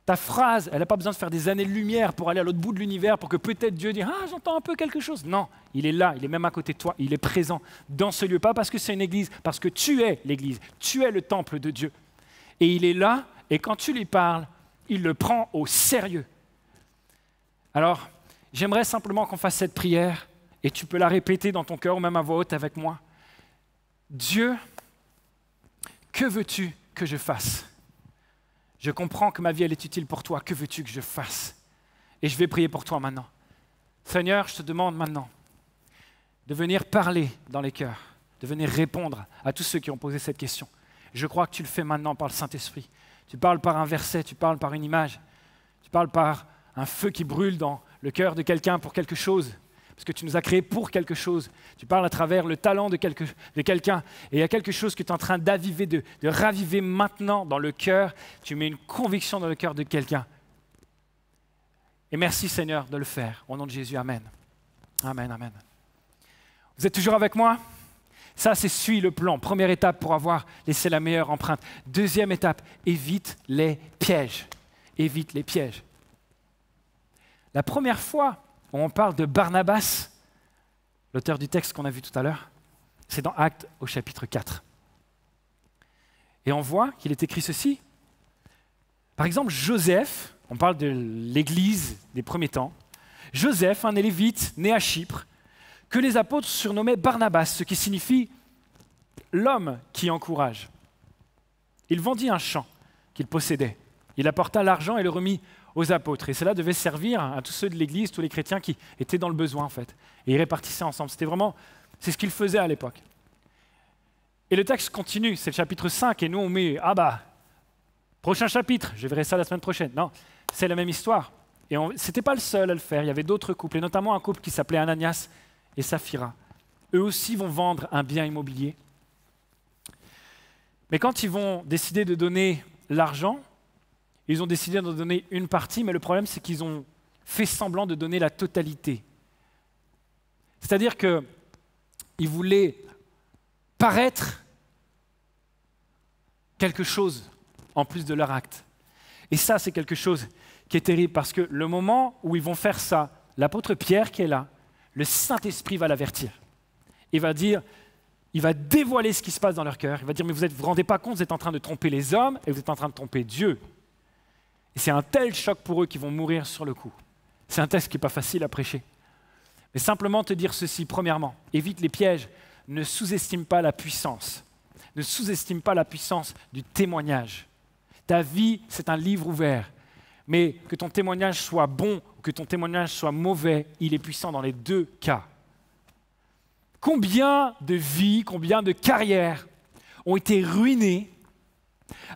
Ta phrase, elle n'a pas besoin de faire des années-lumière pour aller à l'autre bout de l'univers pour que peut-être Dieu dise « Ah, j'entends un peu quelque chose ». Non, il est là, il est même à côté de toi. Il est présent dans ce lieu. Pas parce que c'est une église, parce que tu es l'église. Tu es le temple de Dieu. Et il est là, et quand tu lui parles, il le prend au sérieux. Alors, j'aimerais simplement qu'on fasse cette prière, et tu peux la répéter dans ton cœur ou même à voix haute avec moi. Dieu, que veux-tu que je fasse? Je comprends que ma vie, elle est utile pour toi. Que veux-tu que je fasse? Et je vais prier pour toi maintenant. Seigneur, je te demande maintenant de venir parler dans les cœurs, de venir répondre à tous ceux qui ont posé cette question. Je crois que tu le fais maintenant par le Saint-Esprit. Tu parles par un verset, tu parles par une image, tu parles par un feu qui brûle dans le cœur de quelqu'un pour quelque chose, parce que tu nous as créés pour quelque chose. Tu parles à travers le talent de quelqu'un, et il y a quelque chose que tu es en train d'aviver, de raviver maintenant dans le cœur. Tu mets une conviction dans le cœur de quelqu'un. Et merci Seigneur de le faire. Au nom de Jésus, amen. Amen, amen. Vous êtes toujours avec moi? Ça, c'est suis le plan. Première étape pour avoir laissé la meilleure empreinte. Deuxième étape, évite les pièges. Évite les pièges. La première fois où on parle de Barnabas, l'auteur du texte qu'on a vu tout à l'heure, c'est dans Actes au chapitre 4. Et on voit qu'il est écrit ceci. Par exemple, Joseph, on parle de l'Église des premiers temps, Joseph, un Lévite né à Chypre, que les apôtres surnommaient Barnabas, ce qui signifie l'homme qui encourage. Il vendit un champ qu'il possédait. Il apporta l'argent et le remit aux apôtres. Et cela devait servir à tous ceux de l'Église, tous les chrétiens qui étaient dans le besoin en fait. Et ils répartissaient ensemble. C'est ce qu'ils faisaient à l'époque. Et le texte continue, c'est le chapitre 5, et nous on met, prochain chapitre, je verrai ça la semaine prochaine. Non, c'est la même histoire. Et ce n'était pas le seul à le faire, il y avait d'autres couples, et notamment un couple qui s'appelait Ananias et Saphira. Eux aussi vont vendre un bien immobilier. Mais quand ils vont décider de donner l'argent, ils ont décidé d'en donner une partie, mais le problème c'est qu'ils ont fait semblant de donner la totalité. C'est-à-dire qu'ils voulaient paraître quelque chose en plus de leur acte. Et ça, c'est quelque chose qui est terrible parce que le moment où ils vont faire ça, l'apôtre Pierre qui est là, le Saint-Esprit va l'avertir. Il va dévoiler ce qui se passe dans leur cœur. Il va dire, mais vous ne vous rendez pas compte, vous êtes en train de tromper les hommes et vous êtes en train de tromper Dieu. Et c'est un tel choc pour eux qu'ils vont mourir sur le coup. C'est un texte qui n'est pas facile à prêcher. Mais simplement te dire ceci, premièrement, évite les pièges, ne sous-estime pas la puissance. Ne sous-estime pas la puissance du témoignage. Ta vie, c'est un livre ouvert. Mais que ton témoignage soit bon ou que ton témoignage soit mauvais, il est puissant dans les deux cas. Combien de vies, combien de carrières ont été ruinées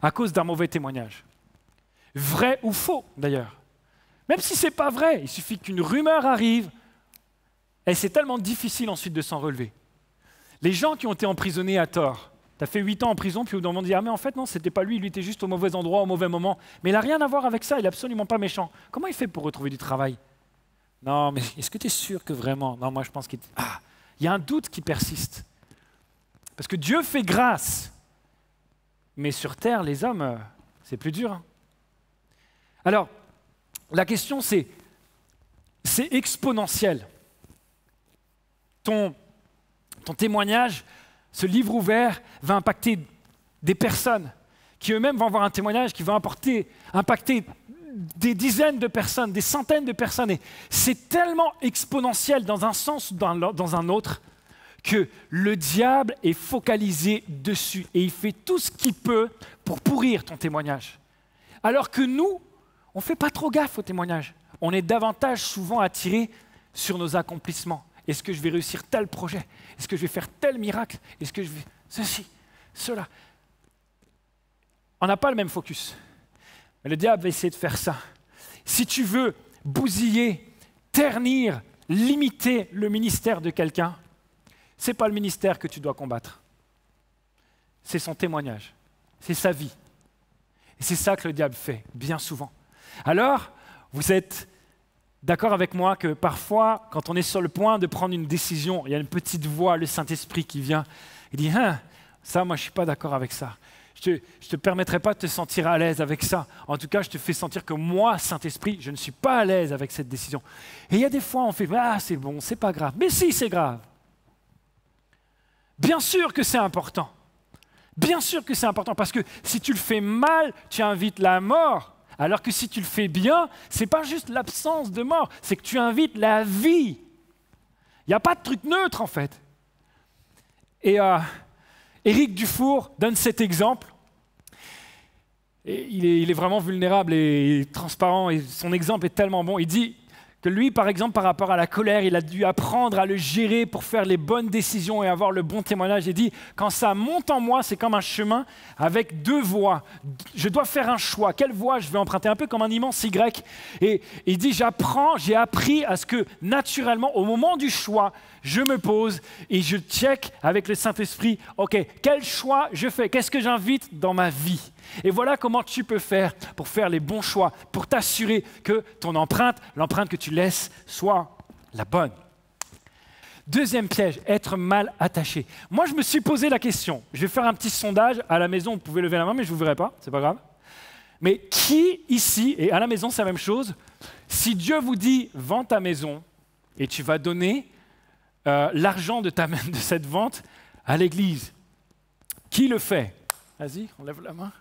à cause d'un mauvais témoignage? Vrai ou faux, d'ailleurs. Même si ce n'est pas vrai, il suffit qu'une rumeur arrive et c'est tellement difficile ensuite de s'en relever. Les gens qui ont été emprisonnés à tort, tu as fait 8 ans en prison, puis au bout d'un moment, on dit « Ah mais en fait non, c'était pas lui, lui était juste au mauvais endroit, au mauvais moment. » Mais il n'a rien à voir avec ça, il n'est absolument pas méchant. Comment il fait pour retrouver du travail? Non, mais est-ce que tu es sûr que vraiment? Non, moi je pense qu'il... il y a un doute qui persiste. Parce que Dieu fait grâce. Mais sur terre, les hommes, c'est plus dur. Alors, la question c'est exponentiel. Ton témoignage, ce livre ouvert, va impacter des personnes qui eux-mêmes vont avoir un témoignage qui va impacter des dizaines de personnes, des centaines de personnes. Et c'est tellement exponentiel dans un sens ou dans un autre que le diable est focalisé dessus et il fait tout ce qu'il peut pour pourrir ton témoignage. Alors que nous, on ne fait pas trop gaffe au témoignage. On est davantage souvent attiré sur nos accomplissements. Est-ce que je vais réussir tel projet? Est-ce que je vais faire tel miracle? Est-ce que je vais... Ceci, cela. On n'a pas le même focus. Mais le diable va essayer de faire ça. Si tu veux bousiller, ternir, limiter le ministère de quelqu'un, ce n'est pas le ministère que tu dois combattre. C'est son témoignage. C'est sa vie. Et c'est ça que le diable fait, bien souvent. Alors, vous êtes d'accord avec moi que parfois, quand on est sur le point de prendre une décision, il y a une petite voix, le Saint-Esprit qui vient et dit « ça, moi, je ne suis pas d'accord avec ça. Je ne te permettrai pas de te sentir à l'aise avec ça. En tout cas, je te fais sentir que moi, Saint-Esprit, je ne suis pas à l'aise avec cette décision. » Et il y a des fois, on fait « Ah, c'est bon, c'est pas grave. » Mais si, c'est grave. Bien sûr que c'est important. Bien sûr que c'est important, parce que si tu le fais mal, tu invites la mort. Alors que si tu le fais bien, ce n'est pas juste l'absence de mort, c'est que tu invites la vie. Il n'y a pas de truc neutre, en fait. Et Éric Dufour donne cet exemple. Et il est vraiment vulnérable et transparent, et son exemple est tellement bon. Il dit que lui, par exemple, par rapport à la colère, il a dû apprendre à le gérer pour faire les bonnes décisions et avoir le bon témoignage. Il dit, quand ça monte en moi, c'est comme un chemin avec 2 voies. Je dois faire un choix. Quelle voie je vais emprunter? Un peu comme un immense Y. Et il dit, j'ai appris à ce que naturellement, au moment du choix, je me pose et je check avec le Saint-Esprit, ok, quel choix je fais? Qu'est-ce que j'invite dans ma vie? Et voilà comment tu peux faire pour faire les bons choix, pour t'assurer que ton empreinte, l'empreinte que tu laisses, soit la bonne. Deuxième piège, être mal attaché. Moi, je me suis posé la question. Je vais faire un petit sondage à la maison. Vous pouvez lever la main, mais je ne vous verrai pas. C'est pas grave. Mais qui ici, et à la maison, c'est la même chose, si Dieu vous dit « vends ta maison » et tu vas donner l'argent de cette vente à l'église, qui le fait? Vas-y, on lève la main.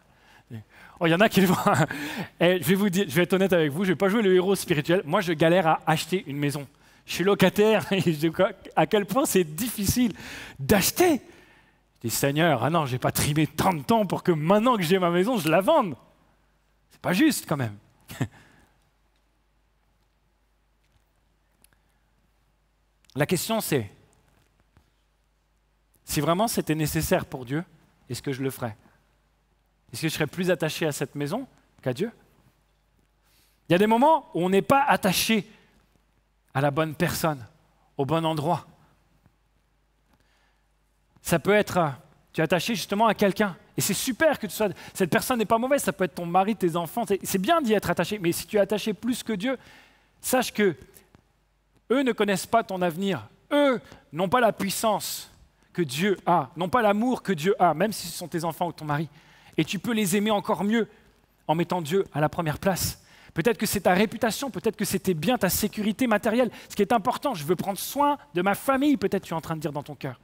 Oh, il y en a qui le font. Et je vais vous dire, je vais être honnête avec vous, je ne vais pas jouer le héros spirituel. Moi, je galère à acheter une maison. Je suis locataire et je dis à quel point c'est difficile d'acheter. Je dis Seigneur, ah non, je n'ai pas trimé tant de temps pour que maintenant que j'ai ma maison, je la vende. C'est pas juste quand même. La question c'est, si vraiment c'était nécessaire pour Dieu, est-ce que je le ferais? Est-ce que je serais plus attaché à cette maison qu'à Dieu? Il y a des moments où on n'est pas attaché à la bonne personne, au bon endroit. Ça peut être, tu es attaché justement à quelqu'un, et c'est super que tu sois, cette personne n'est pas mauvaise, ça peut être ton mari, tes enfants, c'est bien d'y être attaché, mais si tu es attaché plus que Dieu, sache que eux ne connaissent pas ton avenir, eux n'ont pas la puissance que Dieu a, n'ont pas l'amour que Dieu a, même si ce sont tes enfants ou ton mari, et tu peux les aimer encore mieux en mettant Dieu à la première place. Peut-être que c'est ta réputation, peut-être que c'était bien ta sécurité matérielle. Ce qui est important, je veux prendre soin de ma famille, peut-être tu es en train de dire dans ton cœur.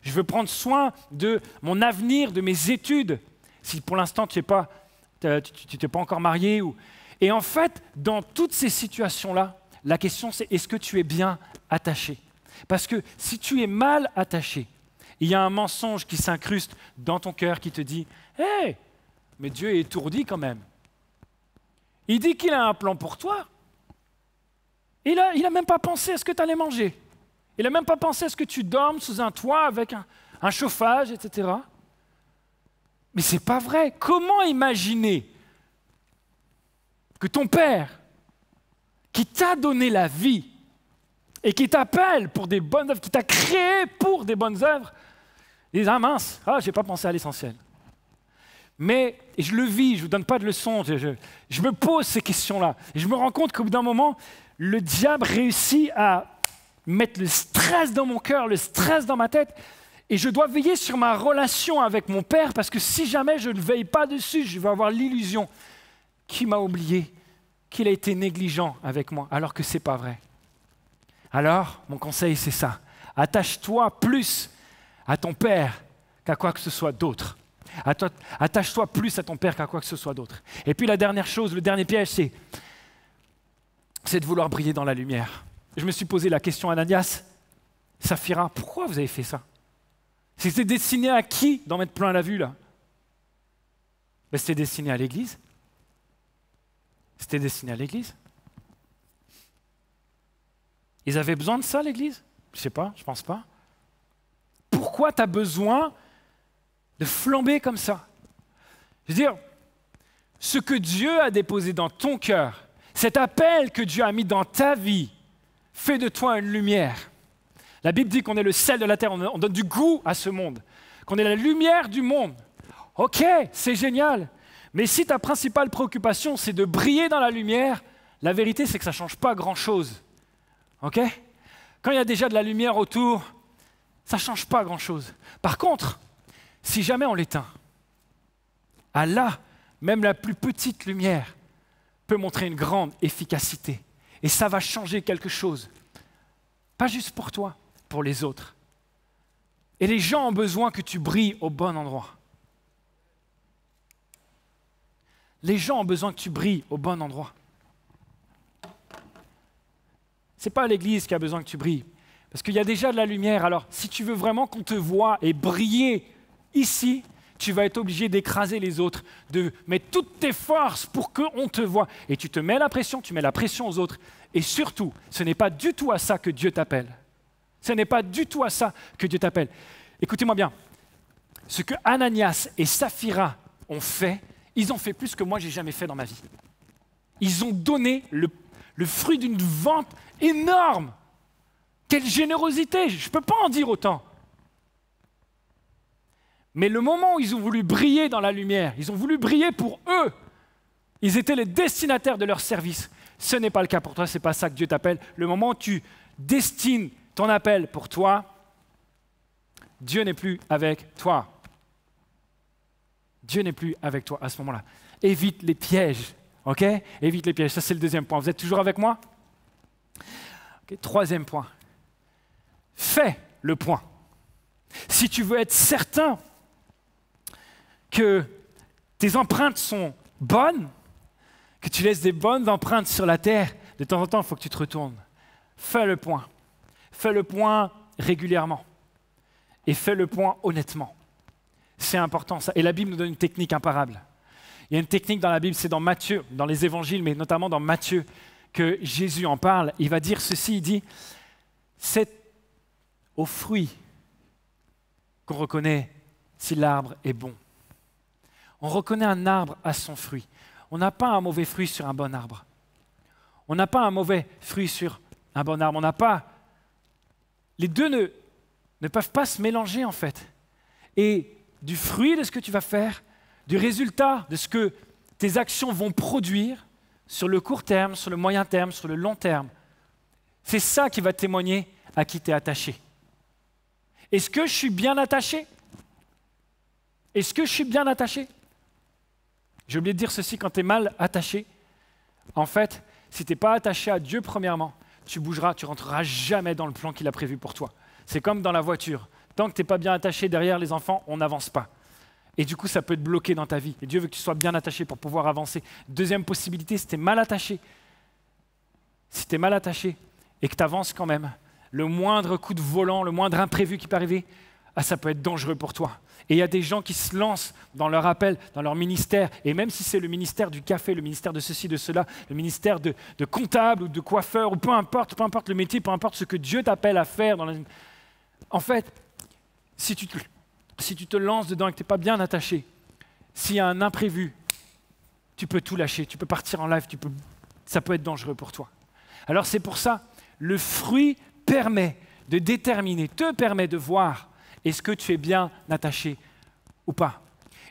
Je veux prendre soin de mon avenir, de mes études, si pour l'instant tu n'es pas encore marié. Et en fait, dans toutes ces situations-là, la question c'est est-ce que tu es bien attaché? Parce que si tu es mal attaché, il y a un mensonge qui s'incruste dans ton cœur qui te dit « Hé, mais Dieu est étourdi quand même. Il dit qu'il a un plan pour toi. Il n'a même pas pensé à ce que tu allais manger. Il n'a même pas pensé à ce que tu dormes sous un toit avec un chauffage, etc. » Mais ce n'est pas vrai. Comment imaginer que ton Père, qui t'a donné la vie et qui t'appelle pour des bonnes œuvres, qui t'a créé pour des bonnes œuvres, dit « Ah mince, je n'ai pas pensé à l'essentiel. » Mais et je le vis, je ne vous donne pas de leçons, je me pose ces questions-là. Et je me rends compte qu'au bout d'un moment, le diable réussit à mettre le stress dans mon cœur, le stress dans ma tête. Et je dois veiller sur ma relation avec mon Père, parce que si jamais je ne veille pas dessus, je vais avoir l'illusion qu'il m'a oublié, qu'il a été négligent avec moi, alors que ce n'est pas vrai. Alors, mon conseil, c'est ça. Attache-toi plus à ton Père qu'à quoi que ce soit d'autre. Attache-toi plus à ton Père qu'à quoi que ce soit d'autre. Et puis la dernière chose, le dernier piège, c'est de vouloir briller dans la lumière. Je me suis posé la question, Ananias, Saphira, pourquoi vous avez fait ça? C'était destiné à qui d'en mettre plein la vue là? Ben, c'était destiné à l'Église. C'était destiné à l'Église. Ils avaient besoin de ça, l'Église? Je ne sais pas, je ne pense pas. Pourquoi tu as besoin de flamber comme ça? Je veux dire, ce que Dieu a déposé dans ton cœur, cet appel que Dieu a mis dans ta vie, fait de toi une lumière. La Bible dit qu'on est le sel de la terre, on donne du goût à ce monde, qu'on est la lumière du monde. Ok, c'est génial. Mais si ta principale préoccupation, c'est de briller dans la lumière, la vérité, c'est que ça ne change pas grand-chose. Ok? Quand il y a déjà de la lumière autour, ça ne change pas grand-chose. Par contre, si jamais on l'éteint, là, même la plus petite lumière peut montrer une grande efficacité. Et ça va changer quelque chose. Pas juste pour toi, pour les autres. Et les gens ont besoin que tu brilles au bon endroit. Les gens ont besoin que tu brilles au bon endroit. Ce n'est pas l'Église qui a besoin que tu brilles. Parce qu'il y a déjà de la lumière. Alors, si tu veux vraiment qu'on te voie et briller ici, tu vas être obligé d'écraser les autres, de mettre toutes tes forces pour qu'on te voie. Et tu te mets la pression, tu mets la pression aux autres. Et surtout, ce n'est pas du tout à ça que Dieu t'appelle. Ce n'est pas du tout à ça que Dieu t'appelle. Écoutez-moi bien. Ce que Ananias et Saphira ont fait, ils ont fait plus que moi, j'ai jamais fait dans ma vie. Ils ont donné le fruit d'une vente énorme. Quelle générosité, je ne peux pas en dire autant. Mais le moment où ils ont voulu briller dans la lumière, ils ont voulu briller pour eux, ils étaient les destinataires de leur service. Ce n'est pas le cas pour toi, ce n'est pas ça que Dieu t'appelle. Le moment où tu destines ton appel pour toi, Dieu n'est plus avec toi. Dieu n'est plus avec toi à ce moment-là. Évite les pièges, ok? Évite les pièges, ça c'est le deuxième point. Vous êtes toujours avec moi? Okay, troisième point. Fais le point. Si tu veux être certain que tes empreintes sont bonnes, que tu laisses des bonnes empreintes sur la terre, de temps en temps, il faut que tu te retournes. Fais le point. Fais le point régulièrement. Et fais le point honnêtement. C'est important ça. Et la Bible nous donne une technique imparable. Il y a une technique dans la Bible, c'est dans Matthieu, dans les évangiles, mais notamment dans Matthieu, que Jésus en parle. Il va dire ceci, il dit, c'est au fruit qu'on reconnaît si l'arbre est bon. On reconnaît un arbre à son fruit. On n'a pas un mauvais fruit sur un bon arbre. On n'a pas un mauvais fruit sur un bon arbre. On n'a pas... Les deux ne peuvent pas se mélanger en fait. Et du fruit de ce que tu vas faire, du résultat de ce que tes actions vont produire sur le court terme, sur le moyen terme, sur le long terme, c'est ça qui va témoigner à qui tu es attaché. Est-ce que je suis bien attaché? Est-ce que je suis bien attaché? J'ai oublié de dire ceci, quand tu es mal attaché, en fait, si tu n'es pas attaché à Dieu premièrement, tu bougeras, tu ne rentreras jamais dans le plan qu'il a prévu pour toi. C'est comme dans la voiture. Tant que tu n'es pas bien attaché derrière les enfants, on n'avance pas. Et du coup, ça peut te bloquer dans ta vie. Et Dieu veut que tu sois bien attaché pour pouvoir avancer. Deuxième possibilité, si tu es mal attaché, et que tu avances quand même, le moindre coup de volant, le moindre imprévu qui peut arriver, ça peut être dangereux pour toi. Et il y a des gens qui se lancent dans leur appel, dans leur ministère, et même si c'est le ministère du café, le ministère de ceci, de cela, le ministère de comptable ou de coiffeur, ou peu importe le métier, peu importe ce que Dieu t'appelle à faire. En fait, si tu te lances dedans et que tu n'es pas bien attaché, s'il y a un imprévu, tu peux tout lâcher, tu peux partir en live, ça peut être dangereux pour toi. Alors c'est pour ça, le fruit te permet de voir est-ce que tu es bien attaché ou pas.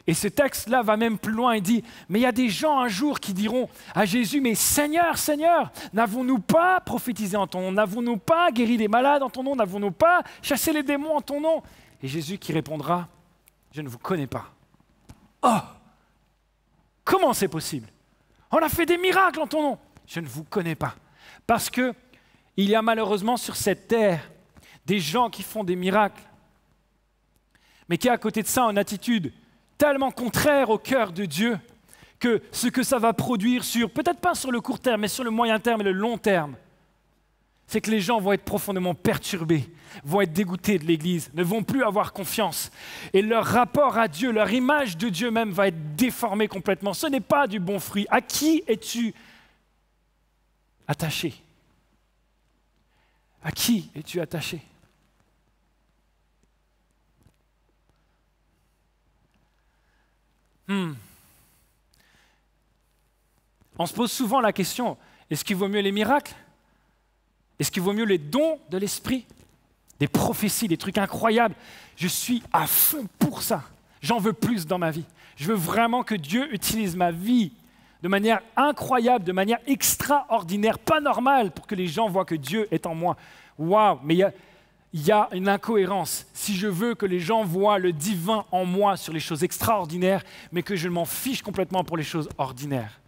Et ce texte-là va même plus loin, il dit, mais il y a des gens un jour qui diront à Jésus, mais Seigneur, Seigneur, n'avons-nous pas prophétisé en ton nom? N'avons-nous pas guéri des malades en ton nom? N'avons-nous pas chassé les démons en ton nom? Et Jésus qui répondra, je ne vous connais pas. Oh! Comment c'est possible? On a fait des miracles en ton nom. Je ne vous connais pas. Parce qu'il y a malheureusement sur cette terre des gens qui font des miracles, mais qui à côté de ça ont une attitude tellement contraire au cœur de Dieu que ce que ça va produire peut-être pas sur le court terme, mais sur le moyen terme et le long terme, c'est que les gens vont être profondément perturbés, vont être dégoûtés de l'Église, ne vont plus avoir confiance. Et leur rapport à Dieu, leur image de Dieu même va être déformée complètement. Ce n'est pas du bon fruit. À qui es-tu attaché? À qui es-tu attaché? On se pose souvent la question, est-ce qu'il vaut mieux les miracles? Est-ce qu'il vaut mieux les dons de l'esprit? Des prophéties, des trucs incroyables. Je suis à fond pour ça. J'en veux plus dans ma vie. Je veux vraiment que Dieu utilise ma vie de manière incroyable, de manière extraordinaire, pas normale, pour que les gens voient que Dieu est en moi. Waouh! Mais il y a une incohérence. Si je veux que les gens voient le divin en moi sur les choses extraordinaires, mais que je m'en fiche complètement pour les choses ordinaires.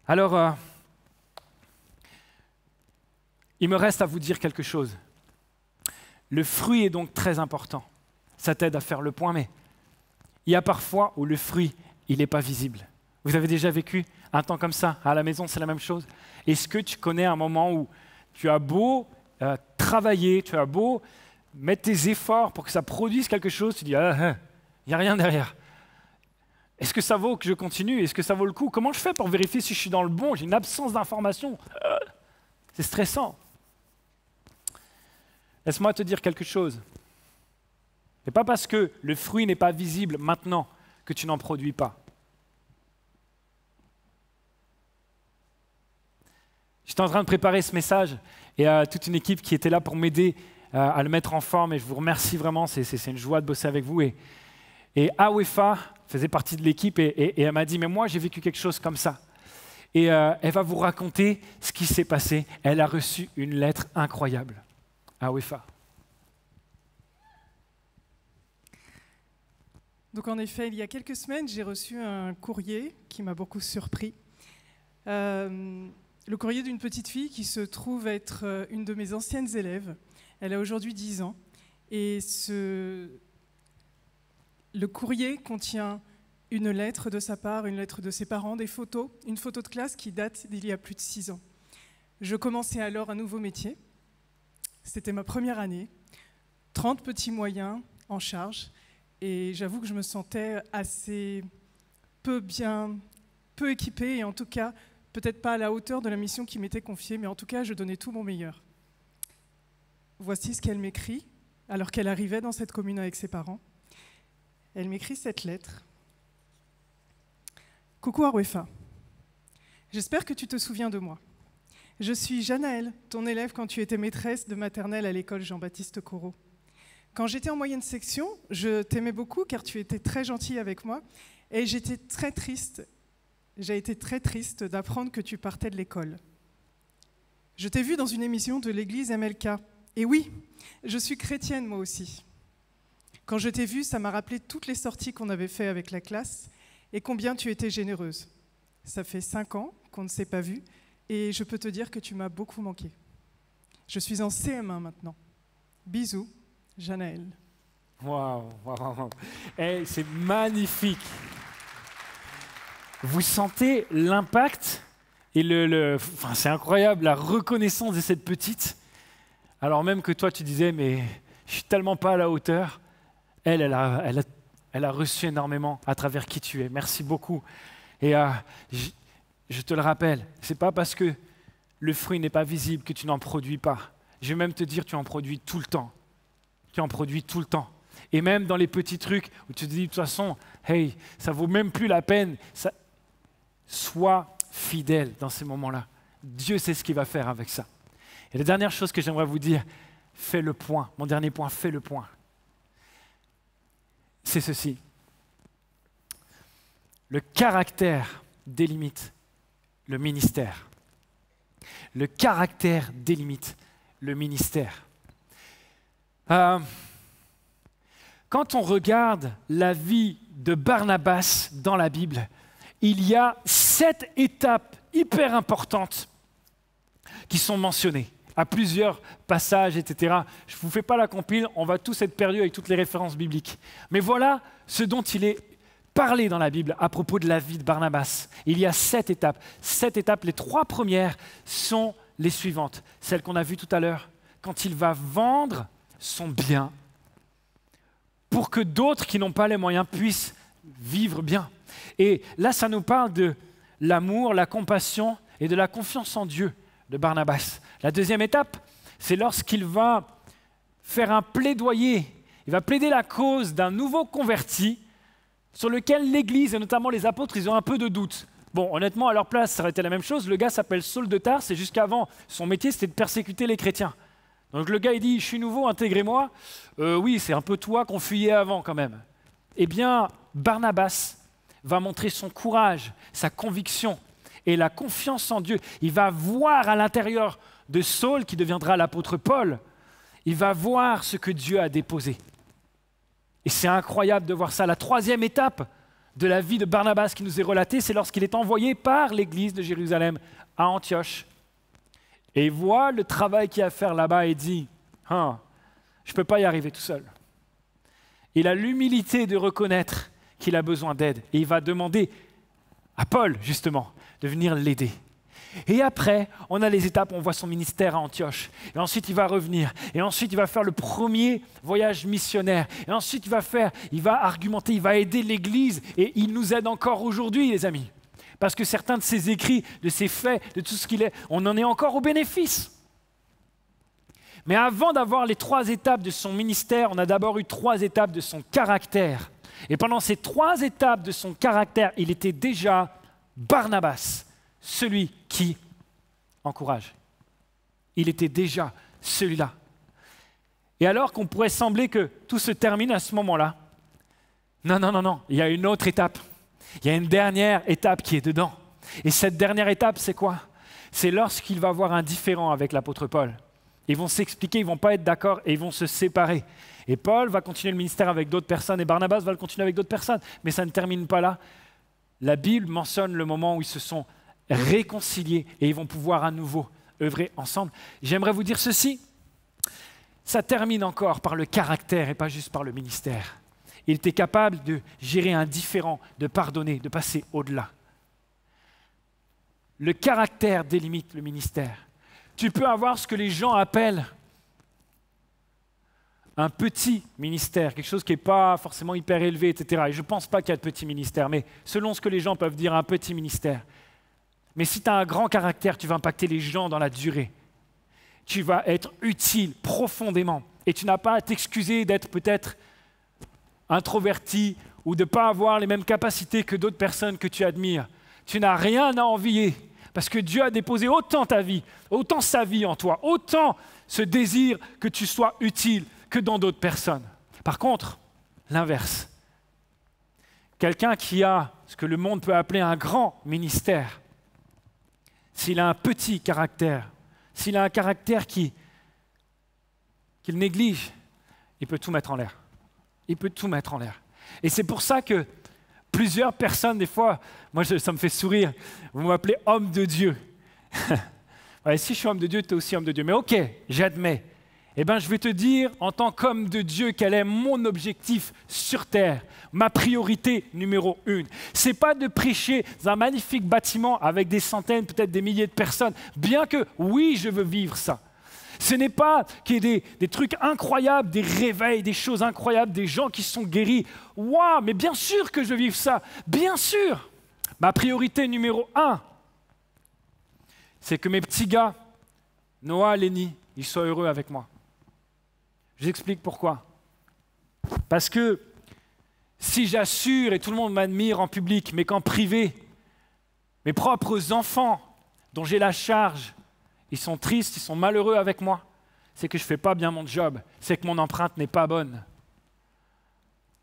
Alors, il me reste à vous dire quelque chose. Le fruit est donc très important. Ça t'aide à faire le point, mais il y a parfois où le fruit, il n'est pas visible. Vous avez déjà vécu un temps comme ça? À la maison, c'est la même chose. Est-ce que tu connais un moment où tu as beau travailler, tu as beau mettre tes efforts pour que ça produise quelque chose, tu dis, il n'y a rien derrière. Est-ce que ça vaut que je continue? Est-ce que ça vaut le coup? Comment je fais pour vérifier si je suis dans le bon? J'ai une absence d'information. C'est stressant. Laisse-moi te dire quelque chose. Ce n'est pas parce que le fruit n'est pas visible maintenant que tu n'en produis pas. J'étais en train de préparer ce message et toute une équipe qui était là pour m'aider à le mettre en forme et je vous remercie vraiment, c'est une joie de bosser avec vous. Et Awefa faisait partie de l'équipe et elle m'a dit « mais moi j'ai vécu quelque chose comme ça ». et elle va vous raconter ce qui s'est passé. Elle a reçu une lettre incroyable à Wefa. Donc en effet, il y a quelques semaines, j'ai reçu un courrier qui m'a beaucoup surpris. Le courrier d'une petite fille qui se trouve être une de mes anciennes élèves. Elle a aujourd'hui 10 ans. Et le courrier contient une lettre de sa part, une lettre de ses parents, des photos, une photo de classe qui date d'il y a plus de 6 ans. Je commençais alors un nouveau métier. C'était ma première année. 30 petits moyens en charge. Et j'avoue que je me sentais assez peu équipée et en tout cas, peut-être pas à la hauteur de la mission qui m'était confiée, mais en tout cas, je donnais tout mon meilleur. Voici ce qu'elle m'écrit, alors qu'elle arrivait dans cette commune avec ses parents. Elle m'écrit cette lettre. « Coucou Arwefa, j'espère que tu te souviens de moi. Je suis Janaël, ton élève quand tu étais maîtresse de maternelle à l'école Jean-Baptiste Corot. Quand j'étais en moyenne section, je t'aimais beaucoup car tu étais très gentille avec moi et j'ai été très triste d'apprendre que tu partais de l'école. Je t'ai vu dans une émission de l'église MLK. Et oui, je suis chrétienne moi aussi. Quand je t'ai vue, ça m'a rappelé toutes les sorties qu'on avait faites avec la classe et combien tu étais généreuse. Ça fait 5 ans qu'on ne s'est pas vus et je peux te dire que tu m'as beaucoup manqué. Je suis en CM1 maintenant. Bisous. Janaël. Waouh, waouh, hey, c'est magnifique. Vous sentez l'impact et enfin, c'est incroyable, la reconnaissance de cette petite. Alors même que toi, tu disais, mais je suis tellement pas à la hauteur. Elle a reçu énormément à travers qui tu es. Merci beaucoup. Et je te le rappelle, c'est pas parce que le fruit n'est pas visible que tu n'en produis pas. Je vais même te dire, tu en produis tout le temps. Tu en produis tout le temps. Et même dans les petits trucs où tu te dis, de toute façon, hey, ça vaut même plus la peine. Sois fidèle dans ces moments-là. Dieu sait ce qu'il va faire avec ça. Et la dernière chose que j'aimerais vous dire, fais le point. Mon dernier point, fais le point. C'est ceci. Le caractère délimite le ministère. Le caractère délimite le ministère. Quand on regarde la vie de Barnabas dans la Bible, il y a 7 étapes hyper importantes qui sont mentionnées à plusieurs passages, etc. Je ne vous fais pas la compile, on va tous être perdus avec toutes les références bibliques. Mais voilà ce dont il est parlé dans la Bible à propos de la vie de Barnabas. Il y a 7 étapes. 7 étapes, les 3 premières sont les suivantes. Celles qu'on a vues tout à l'heure. Quand il va vendre son bien pour que d'autres qui n'ont pas les moyens puissent vivre bien. Et là, ça nous parle de l'amour, la compassion et de la confiance en Dieu de Barnabas. La deuxième étape, c'est lorsqu'il va faire un plaidoyer. Il va plaider la cause d'un nouveau converti sur lequel l'Église, et notamment les apôtres, ils ont un peu de doute. Bon, honnêtement, à leur place, ça aurait été la même chose. Le gars s'appelle Saul de Tarse et jusqu'avant, son métier, c'était de persécuter les chrétiens. Donc le gars, il dit, je suis nouveau, intégrez-moi. Oui, c'est un peu toi qu'on fuyait avant quand même. Eh bien, Barnabas va montrer son courage, sa conviction et la confiance en Dieu. Il va voir à l'intérieur de Saul, qui deviendra l'apôtre Paul, il va voir ce que Dieu a déposé. Et c'est incroyable de voir ça. La troisième étape de la vie de Barnabas qui nous est relatée, c'est lorsqu'il est envoyé par l'église de Jérusalem à Antioche. Et il voit le travail qu'il y a à faire là-bas et dit « je ne peux pas y arriver tout seul ». Il a l'humilité de reconnaître qu'il a besoin d'aide. Et il va demander à Paul, justement, de venir l'aider. Et après, on a les étapes, on voit son ministère à Antioche. Et ensuite, il va revenir. Et ensuite, il va faire le premier voyage missionnaire. Et ensuite, il va argumenter, il va aider l'Église. Et il nous aide encore aujourd'hui, les amis. Parce que certains de ses écrits, de ses faits, de tout ce qu'il est, on en est encore au bénéfice. Mais avant d'avoir les 3 étapes de son ministère, on a d'abord eu 3 étapes de son caractère. Et pendant ces 3 étapes de son caractère, il était déjà Barnabas, celui qui encourage. Il était déjà celui-là. Et alors qu'on pourrait sembler que tout se termine à ce moment-là, non, il y a une autre étape. Il y a une dernière étape qui est dedans. Et cette dernière étape, c'est quoi? C'est lorsqu'il va avoir un différend avec l'apôtre Paul. Ils vont s'expliquer, ils ne vont pas être d'accord et ils vont se séparer. Et Paul va continuer le ministère avec d'autres personnes et Barnabas va le continuer avec d'autres personnes. Mais ça ne termine pas là. La Bible mentionne le moment où ils se sont réconciliés et ils vont pouvoir à nouveau œuvrer ensemble. J'aimerais vous dire ceci. Ça termine encore par le caractère et pas juste par le ministère. Il était capable de gérer un différend, de pardonner, de passer au-delà. Le caractère délimite le ministère. Tu peux avoir ce que les gens appellent un petit ministère, quelque chose qui n'est pas forcément hyper élevé, etc. Et je ne pense pas qu'il y a de petit ministère, mais selon ce que les gens peuvent dire, un petit ministère. Mais si tu as un grand caractère, tu vas impacter les gens dans la durée. Tu vas être utile profondément. Et tu n'as pas à t'excuser d'être peut-être introverti ou de ne pas avoir les mêmes capacités que d'autres personnes que tu admires. Tu n'as rien à envier parce que Dieu a déposé autant ta vie, autant sa vie en toi, autant ce désir que tu sois utile que dans d'autres personnes. Par contre, l'inverse. Quelqu'un qui a ce que le monde peut appeler un grand ministère, s'il a un petit caractère, s'il a un caractère qu'il néglige, il peut tout mettre en l'air. Il peut tout mettre en l'air. Et c'est pour ça que plusieurs personnes, des fois, moi ça me fait sourire, vous m'appelez homme de Dieu. Ouais, si je suis homme de Dieu, tu es aussi homme de Dieu. Mais ok, j'admets. Eh bien, je vais te dire, en tant qu'homme de Dieu, quel est mon objectif sur terre, ma priorité numéro 1. Ce n'est pas de prêcher dans un magnifique bâtiment avec des centaines, peut-être des milliers de personnes, bien que, oui, je veux vivre ça. Ce n'est pas qu'il y ait des trucs incroyables, des réveils, des choses incroyables, des gens qui sont guéris. Waouh, mais bien sûr que je vive ça, bien sûr. Ma priorité numéro 1, c'est que mes petits gars, Noah, Lenny, ils soient heureux avec moi. Je vous explique pourquoi. Parce que si j'assure et tout le monde m'admire en public, mais qu'en privé, mes propres enfants dont j'ai la charge, ils sont tristes, ils sont malheureux avec moi, c'est que je ne fais pas bien mon job, c'est que mon empreinte n'est pas bonne.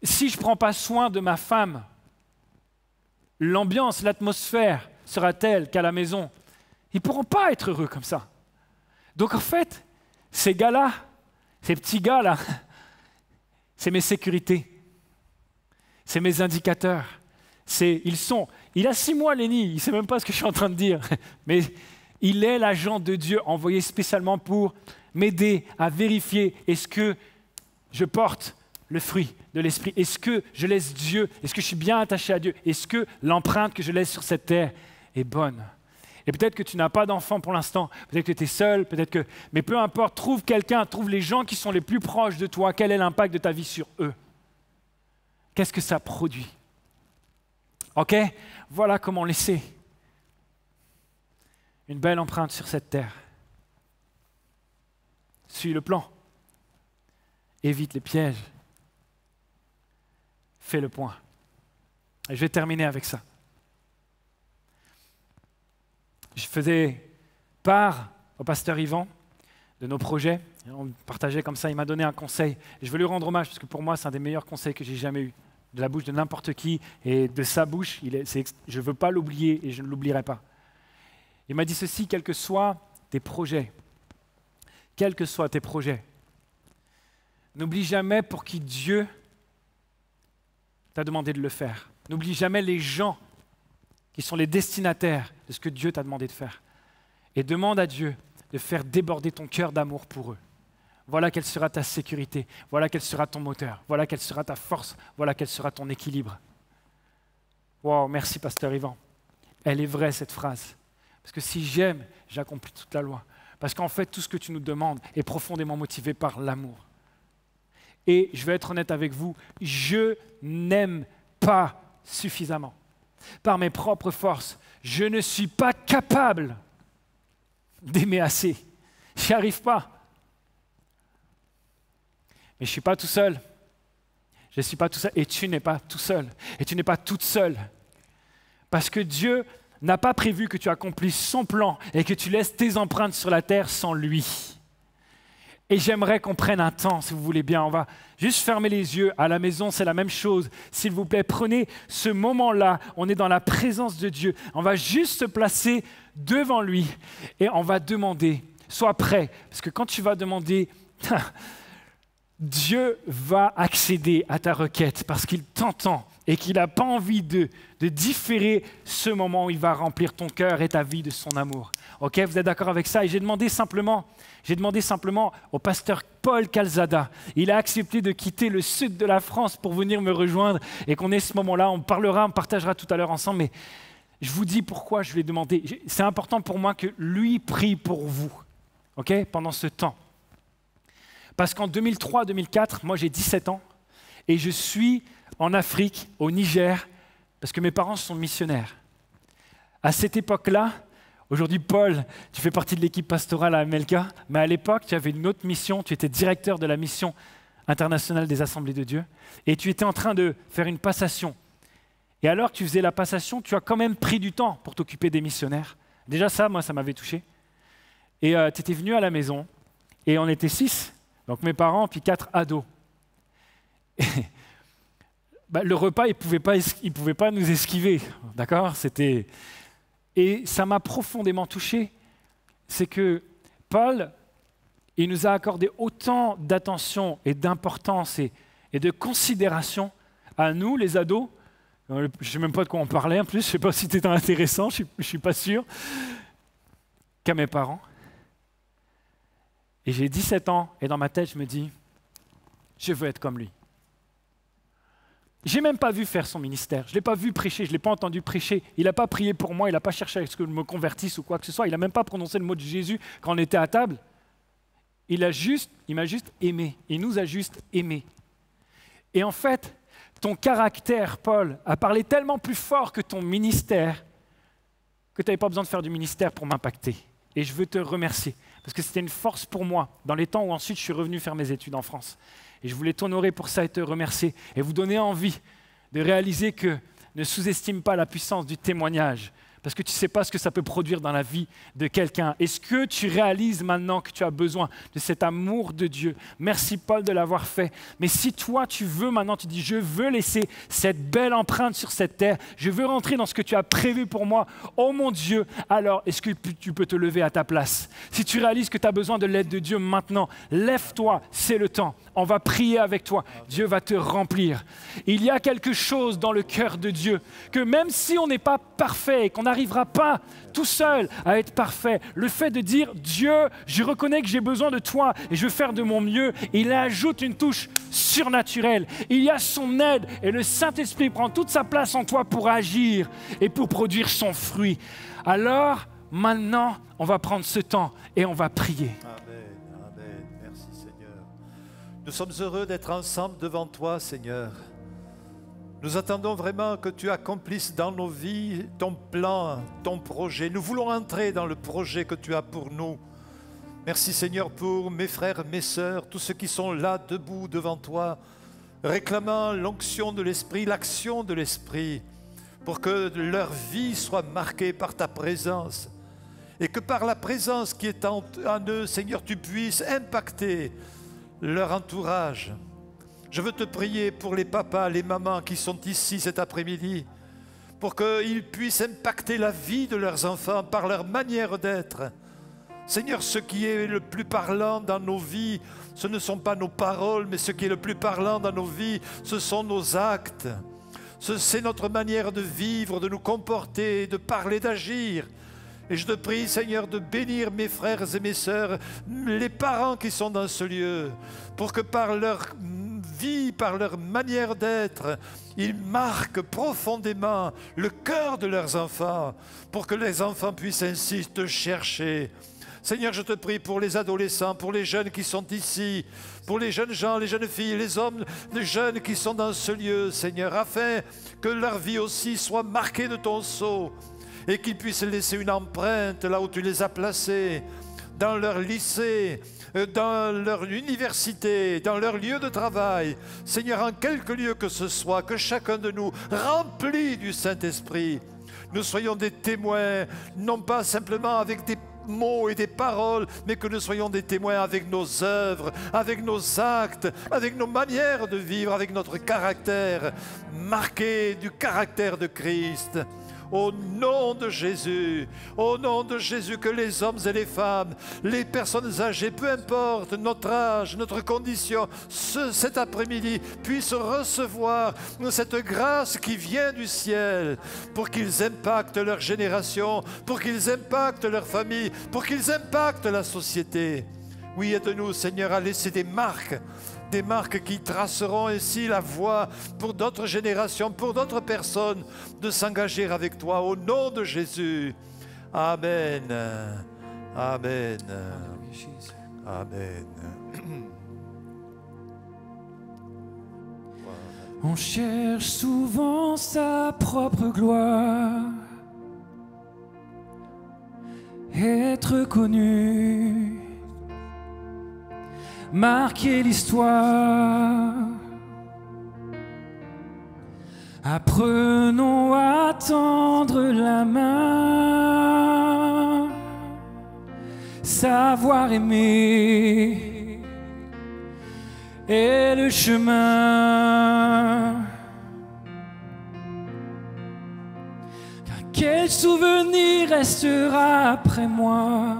Si je ne prends pas soin de ma femme, l'ambiance, l'atmosphère sera telle qu'à la maison, ils ne pourront pas être heureux comme ça. Donc en fait, ces gars-là, ces petits gars-là, c'est mes sécurités, c'est mes indicateurs. Il a 6 mois, Lenny, il ne sait même pas ce que je suis en train de dire, mais il est l'agent de Dieu envoyé spécialement pour m'aider à vérifier est-ce que je porte le fruit de l'Esprit, est-ce que je laisse Dieu, est-ce que je suis bien attaché à Dieu, est-ce que l'empreinte que je laisse sur cette terre est bonne. Et peut-être que tu n'as pas d'enfant pour l'instant, peut-être que tu es seul, mais peu importe, trouve quelqu'un, trouve les gens qui sont les plus proches de toi, quel est l'impact de ta vie sur eux? Qu'est-ce que ça produit? Ok? Voilà comment laisser une belle empreinte sur cette terre. Suis le plan. Évite les pièges. Fais le point. Et je vais terminer avec ça. Je faisais part au pasteur Yvan de nos projets. On partageait comme ça, il m'a donné un conseil. Et je veux lui rendre hommage parce que pour moi, c'est un des meilleurs conseils que j'ai jamais eu. De la bouche de n'importe qui et de sa bouche, je ne veux pas l'oublier et je ne l'oublierai pas. Il m'a dit ceci, quels que soient tes projets, n'oublie jamais pour qui Dieu t'a demandé de le faire. N'oublie jamais les gens qui sont les destinataires de ce que Dieu t'a demandé de faire. Et demande à Dieu de faire déborder ton cœur d'amour pour eux. Voilà quelle sera ta sécurité, voilà quel sera ton moteur, voilà quelle sera ta force, voilà quel sera ton équilibre. Wow, merci pasteur Yvan. Elle est vraie cette phrase. Parce que si j'aime, j'accomplis toute la loi. Parce qu'en fait, tout ce que tu nous demandes est profondément motivé par l'amour. Et je vais être honnête avec vous, je n'aime pas suffisamment. Par mes propres forces, je ne suis pas capable d'aimer assez. Je n'y arrive pas. Mais je ne suis pas tout seul. Je ne suis pas tout seul. Et tu n'es pas tout seul. Et tu n'es pas toute seule. Parce que Dieu n'a pas prévu que tu accomplisses son plan et que tu laisses tes empreintes sur la terre sans lui. Et j'aimerais qu'on prenne un temps, si vous voulez bien. On va juste fermer les yeux. À la maison, c'est la même chose. S'il vous plaît, prenez ce moment-là. On est dans la présence de Dieu. On va juste se placer devant lui et on va demander. Sois prêt, parce que quand tu vas demander, Dieu va accéder à ta requête parce qu'il t'entend et qu'il n'a pas envie de différer ce moment où il va remplir ton cœur et ta vie de son amour. Ok, vous êtes d'accord avec ça? Et j'ai demandé simplement au pasteur Paul Calzada. Il a accepté de quitter le sud de la France pour venir me rejoindre et qu'on ait ce moment-là. On partagera tout à l'heure ensemble, mais je vous dis pourquoi je lui ai demandé. C'est important pour moi que lui prie pour vous, ok, pendant ce temps. Parce qu'en 2003-2004, moi j'ai 17 ans et je suis en Afrique, au Niger, parce que mes parents sont missionnaires. À cette époque-là, aujourd'hui Paul, tu fais partie de l'équipe pastorale à MLK, mais à l'époque tu avais une autre mission, tu étais directeur de la mission internationale des Assemblées de Dieu et tu étais en train de faire une passation. Et alors que tu faisais la passation, tu as quand même pris du temps pour t'occuper des missionnaires. Déjà ça, moi ça m'avait touché. Et tu étais venu à la maison et on était 6. Donc mes parents, puis 4 ados. Et, le repas, il ne pouvait pas nous esquiver, d'accord? Et ça m'a profondément touché. C'est que Paul, il nous a accordé autant d'attention et d'importance et de considération à nous, les ados. Je ne sais même pas de quoi on parlait en plus, je ne sais pas si c'était intéressant, je ne suis pas sûr, qu'à mes parents. Et j'ai 17 ans, et dans ma tête, je me dis, je veux être comme lui. Je n'ai même pas vu faire son ministère, je ne l'ai pas vu prêcher, je ne l'ai pas entendu prêcher. Il n'a pas prié pour moi, il n'a pas cherché à ce que je me convertisse ou quoi que ce soit. Il n'a même pas prononcé le mot de Jésus quand on était à table. Il m'a juste aimé, il nous a juste aimés. Et en fait, ton caractère, Paul, a parlé tellement plus fort que ton ministère que tu n'avais pas besoin de faire du ministère pour m'impacter. Et je veux te remercier, parce que c'était une force pour moi, dans les temps où ensuite je suis revenu faire mes études en France. Et je voulais t'honorer pour ça et te remercier, et vous donner envie de réaliser que ne sous-estime pas la puissance du témoignage, parce que tu ne sais pas ce que ça peut produire dans la vie de quelqu'un. Est-ce que tu réalises maintenant que tu as besoin de cet amour de Dieu? Merci Paul de l'avoir fait. Mais si toi tu veux maintenant, tu dis je veux laisser cette belle empreinte sur cette terre, je veux rentrer dans ce que tu as prévu pour moi, oh mon Dieu, alors est-ce que tu peux te lever à ta place? Si tu réalises que tu as besoin de l'aide de Dieu maintenant, lève-toi, c'est le temps. On va prier avec toi. Dieu va te remplir. Il y a quelque chose dans le cœur de Dieu que même si on n'est pas parfait et qu'on n'arrivera pas tout seul à être parfait, le fait de dire Dieu, je reconnais que j'ai besoin de toi et je veux faire de mon mieux, il ajoute une touche surnaturelle. Il y a son aide et le Saint-Esprit prend toute sa place en toi pour agir et pour produire son fruit. Alors, maintenant, on va prendre ce temps et on va prier. Nous sommes heureux d'être ensemble devant toi, Seigneur. Nous attendons vraiment que tu accomplisses dans nos vies ton plan, ton projet. Nous voulons entrer dans le projet que tu as pour nous. Merci, Seigneur, pour mes frères, mes sœurs, tous ceux qui sont là, debout devant toi, réclamant l'onction de l'Esprit, l'action de l'Esprit, pour que leur vie soit marquée par ta présence et que par la présence qui est en eux, Seigneur, tu puisses impacter leur entourage. Je veux te prier pour les papas, les mamans qui sont ici cet après-midi, pour qu'ils puissent impacter la vie de leurs enfants par leur manière d'être. Seigneur, ce qui est le plus parlant dans nos vies, ce ne sont pas nos paroles, mais ce qui est le plus parlant dans nos vies, ce sont nos actes. C'est notre manière de vivre, de nous comporter, de parler, d'agir. Et je te prie, Seigneur, de bénir mes frères et mes sœurs, les parents qui sont dans ce lieu, pour que par leur vie, par leur manière d'être, ils marquent profondément le cœur de leurs enfants, pour que les enfants puissent ainsi te chercher. Seigneur, je te prie pour les adolescents, pour les jeunes qui sont ici, pour les jeunes gens, les jeunes filles, les hommes, les jeunes qui sont dans ce lieu, Seigneur, afin que leur vie aussi soit marquée de ton sceau, et qu'ils puissent laisser une empreinte là où tu les as placés, dans leur lycée, dans leur université, dans leur lieu de travail. Seigneur, en quelque lieu que ce soit, que chacun de nous, rempli du Saint-Esprit, nous soyons des témoins, non pas simplement avec des mots et des paroles, mais que nous soyons des témoins avec nos œuvres, avec nos actes, avec nos manières de vivre, avec notre caractère, marqué du caractère de Christ. Au nom de Jésus, que les hommes et les femmes, les personnes âgées, peu importe notre âge, notre condition, cet après-midi, puissent recevoir cette grâce qui vient du ciel pour qu'ils impactent leur génération, pour qu'ils impactent leur famille, pour qu'ils impactent la société. Oui, aide-nous, Seigneur, à laisser des marques qui traceront ainsi la voie pour d'autres générations, pour d'autres personnes, de s'engager avec toi au nom de Jésus. Amen. Amen. Amen. On cherche souvent sa propre gloire, être connu, marquer l'histoire. Apprenons à tendre la main, savoir aimer est le chemin. Car quel souvenir restera après moi?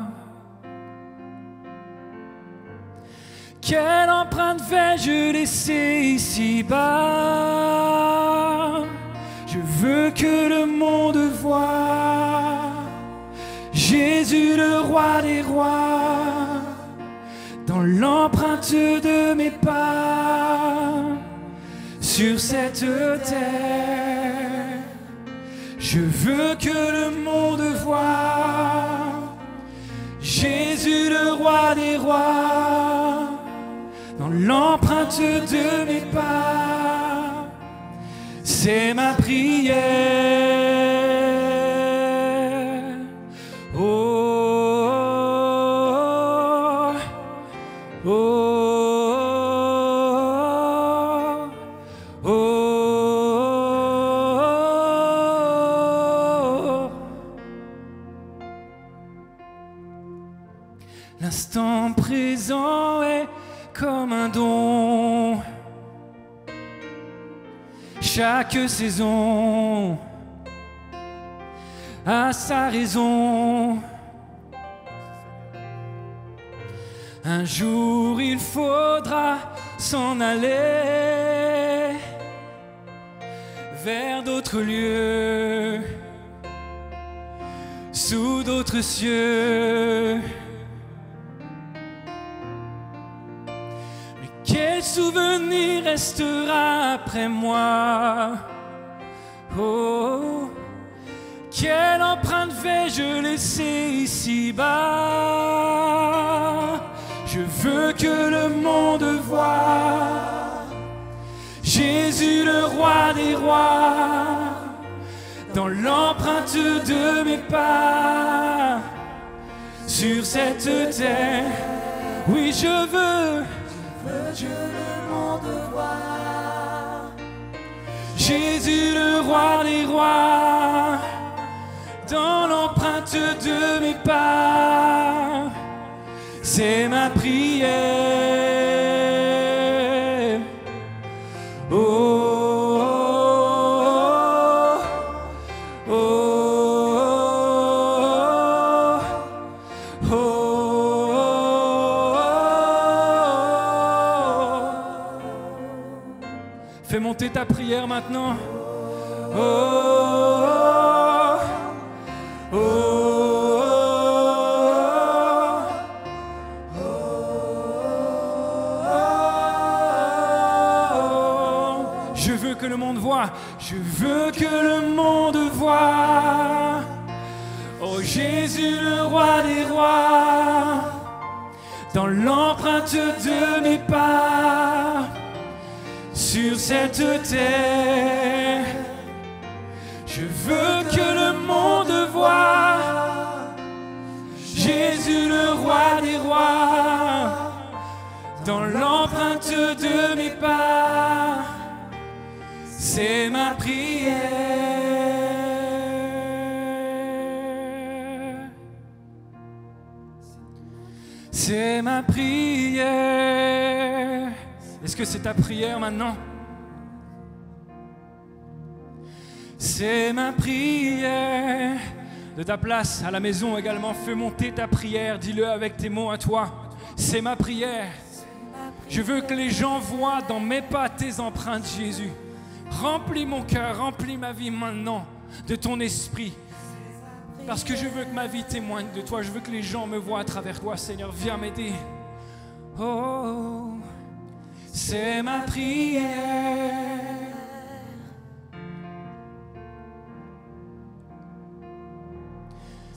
Quelle empreinte vais-je laisser ici-bas? Je veux que le monde voie Jésus, le roi des rois, dans l'empreinte de mes pas sur cette terre. Je veux que le monde voie Jésus, le roi des rois, dans l'empreinte de mes pas. C'est ma prière. Oh, oh, oh, oh. L'instant présent est comme un don. Chaque saison a sa raison. Un jour il faudra s'en aller vers d'autres lieux, sous d'autres cieux. Quel souvenir restera après moi? Oh, quelle empreinte vais-je laisser ici-bas? Je veux que le monde voie Jésus, le roi des rois, dans l'empreinte de mes pas sur cette terre. Oui, je veux que le monde voie Jésus, le roi des rois, dans l'empreinte de mes pas. C'est ma prière. Oh, oh, oh, oh. Fais monter ta prière maintenant. Oh, oh, oh. Je veux que le monde voie. Je veux que le monde voie. Oh Jésus, le roi des rois, dans l'empreinte de mes pas sur cette terre. Je veux que le monde voie Jésus, le roi des rois, dans l'empreinte de mes pas. C'est ma prière. ma prière. Est-ce que c'est ta prière maintenant? C'est ma prière. De ta place à la maison également, fais monter ta prière. Dis-le avec tes mots à toi. C'est ma prière. Je veux que les gens voient dans mes pas tes empreintes, Jésus. Remplis mon cœur, remplis ma vie maintenant de ton esprit. Parce que je veux que ma vie témoigne de toi. Je veux que les gens me voient à travers toi, Seigneur. Viens m'aider. Oh, c'est ma prière.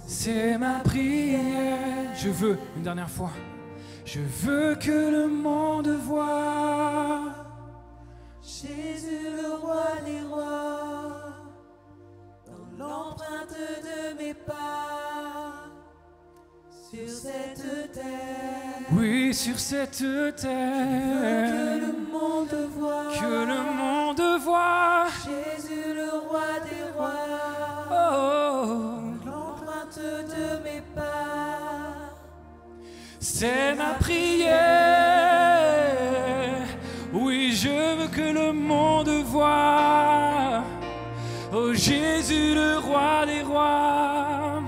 C'est ma prière. Je veux, une dernière fois. Je veux que le monde voie Jésus le roi des rois, dans l'empreinte de mes pas, sur cette terre. Oui, sur cette terre. Que le monde voie. Que le monde voie Jésus le roi des rois. Oh, L'empreinte de mes pas. c'est ma prière. Oui, je veux que le monde voie oh Jésus le roi des rois,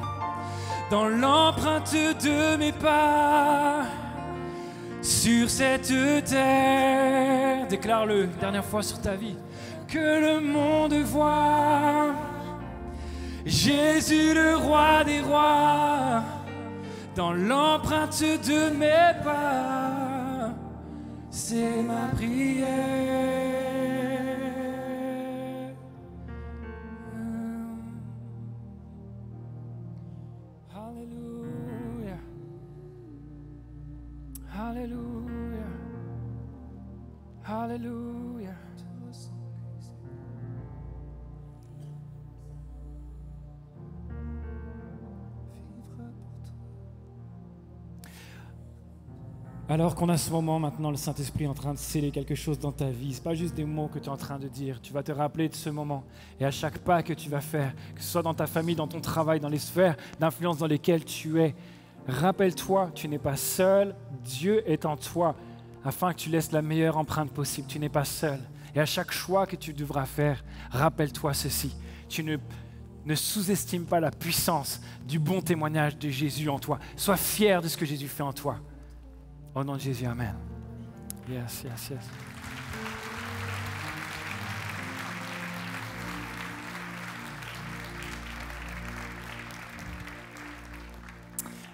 dans l'empreinte de mes pas, sur cette terre. Déclare-le une dernière fois sur ta vie. Que le monde voie Jésus le roi des rois, dans l'empreinte de mes pas. C'est ma prière. Alléluia. Alléluia. Alléluia. Alors qu'on a ce moment maintenant, le Saint-Esprit est en train de sceller quelque chose dans ta vie. Ce n'est pas juste des mots que tu es en train de dire. Tu vas te rappeler de ce moment. Et à chaque pas que tu vas faire, que ce soit dans ta famille, dans ton travail, dans les sphères d'influence dans lesquelles tu es, rappelle-toi, tu n'es pas seul. Dieu est en toi afin que tu laisses la meilleure empreinte possible. Tu n'es pas seul. Et à chaque choix que tu devras faire, rappelle-toi ceci. Tu ne sous-estime pas la puissance du bon témoignage de Jésus en toi. Sois fier de ce que Jésus fait en toi. Au nom de Jésus, amen. Yes, yes, yes.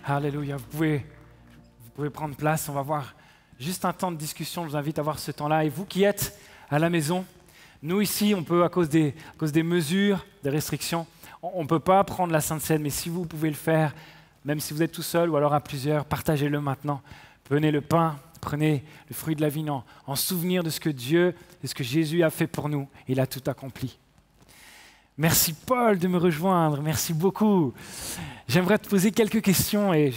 Alléluia. Vous pouvez prendre place. On va voir juste un temps de discussion. Je vous invite à avoir ce temps-là. Et vous qui êtes à la maison, nous ici, on peut, à cause des mesures, des restrictions, on ne peut pas prendre la Sainte Seine. Mais si vous pouvez le faire, même si vous êtes tout seul ou alors à plusieurs, partagez-le maintenant. Prenez le pain, prenez le fruit de la vigne en souvenir de ce que Dieu et ce que Jésus a fait pour nous. Il a tout accompli. Merci Paul de me rejoindre, merci beaucoup. J'aimerais te poser quelques questions et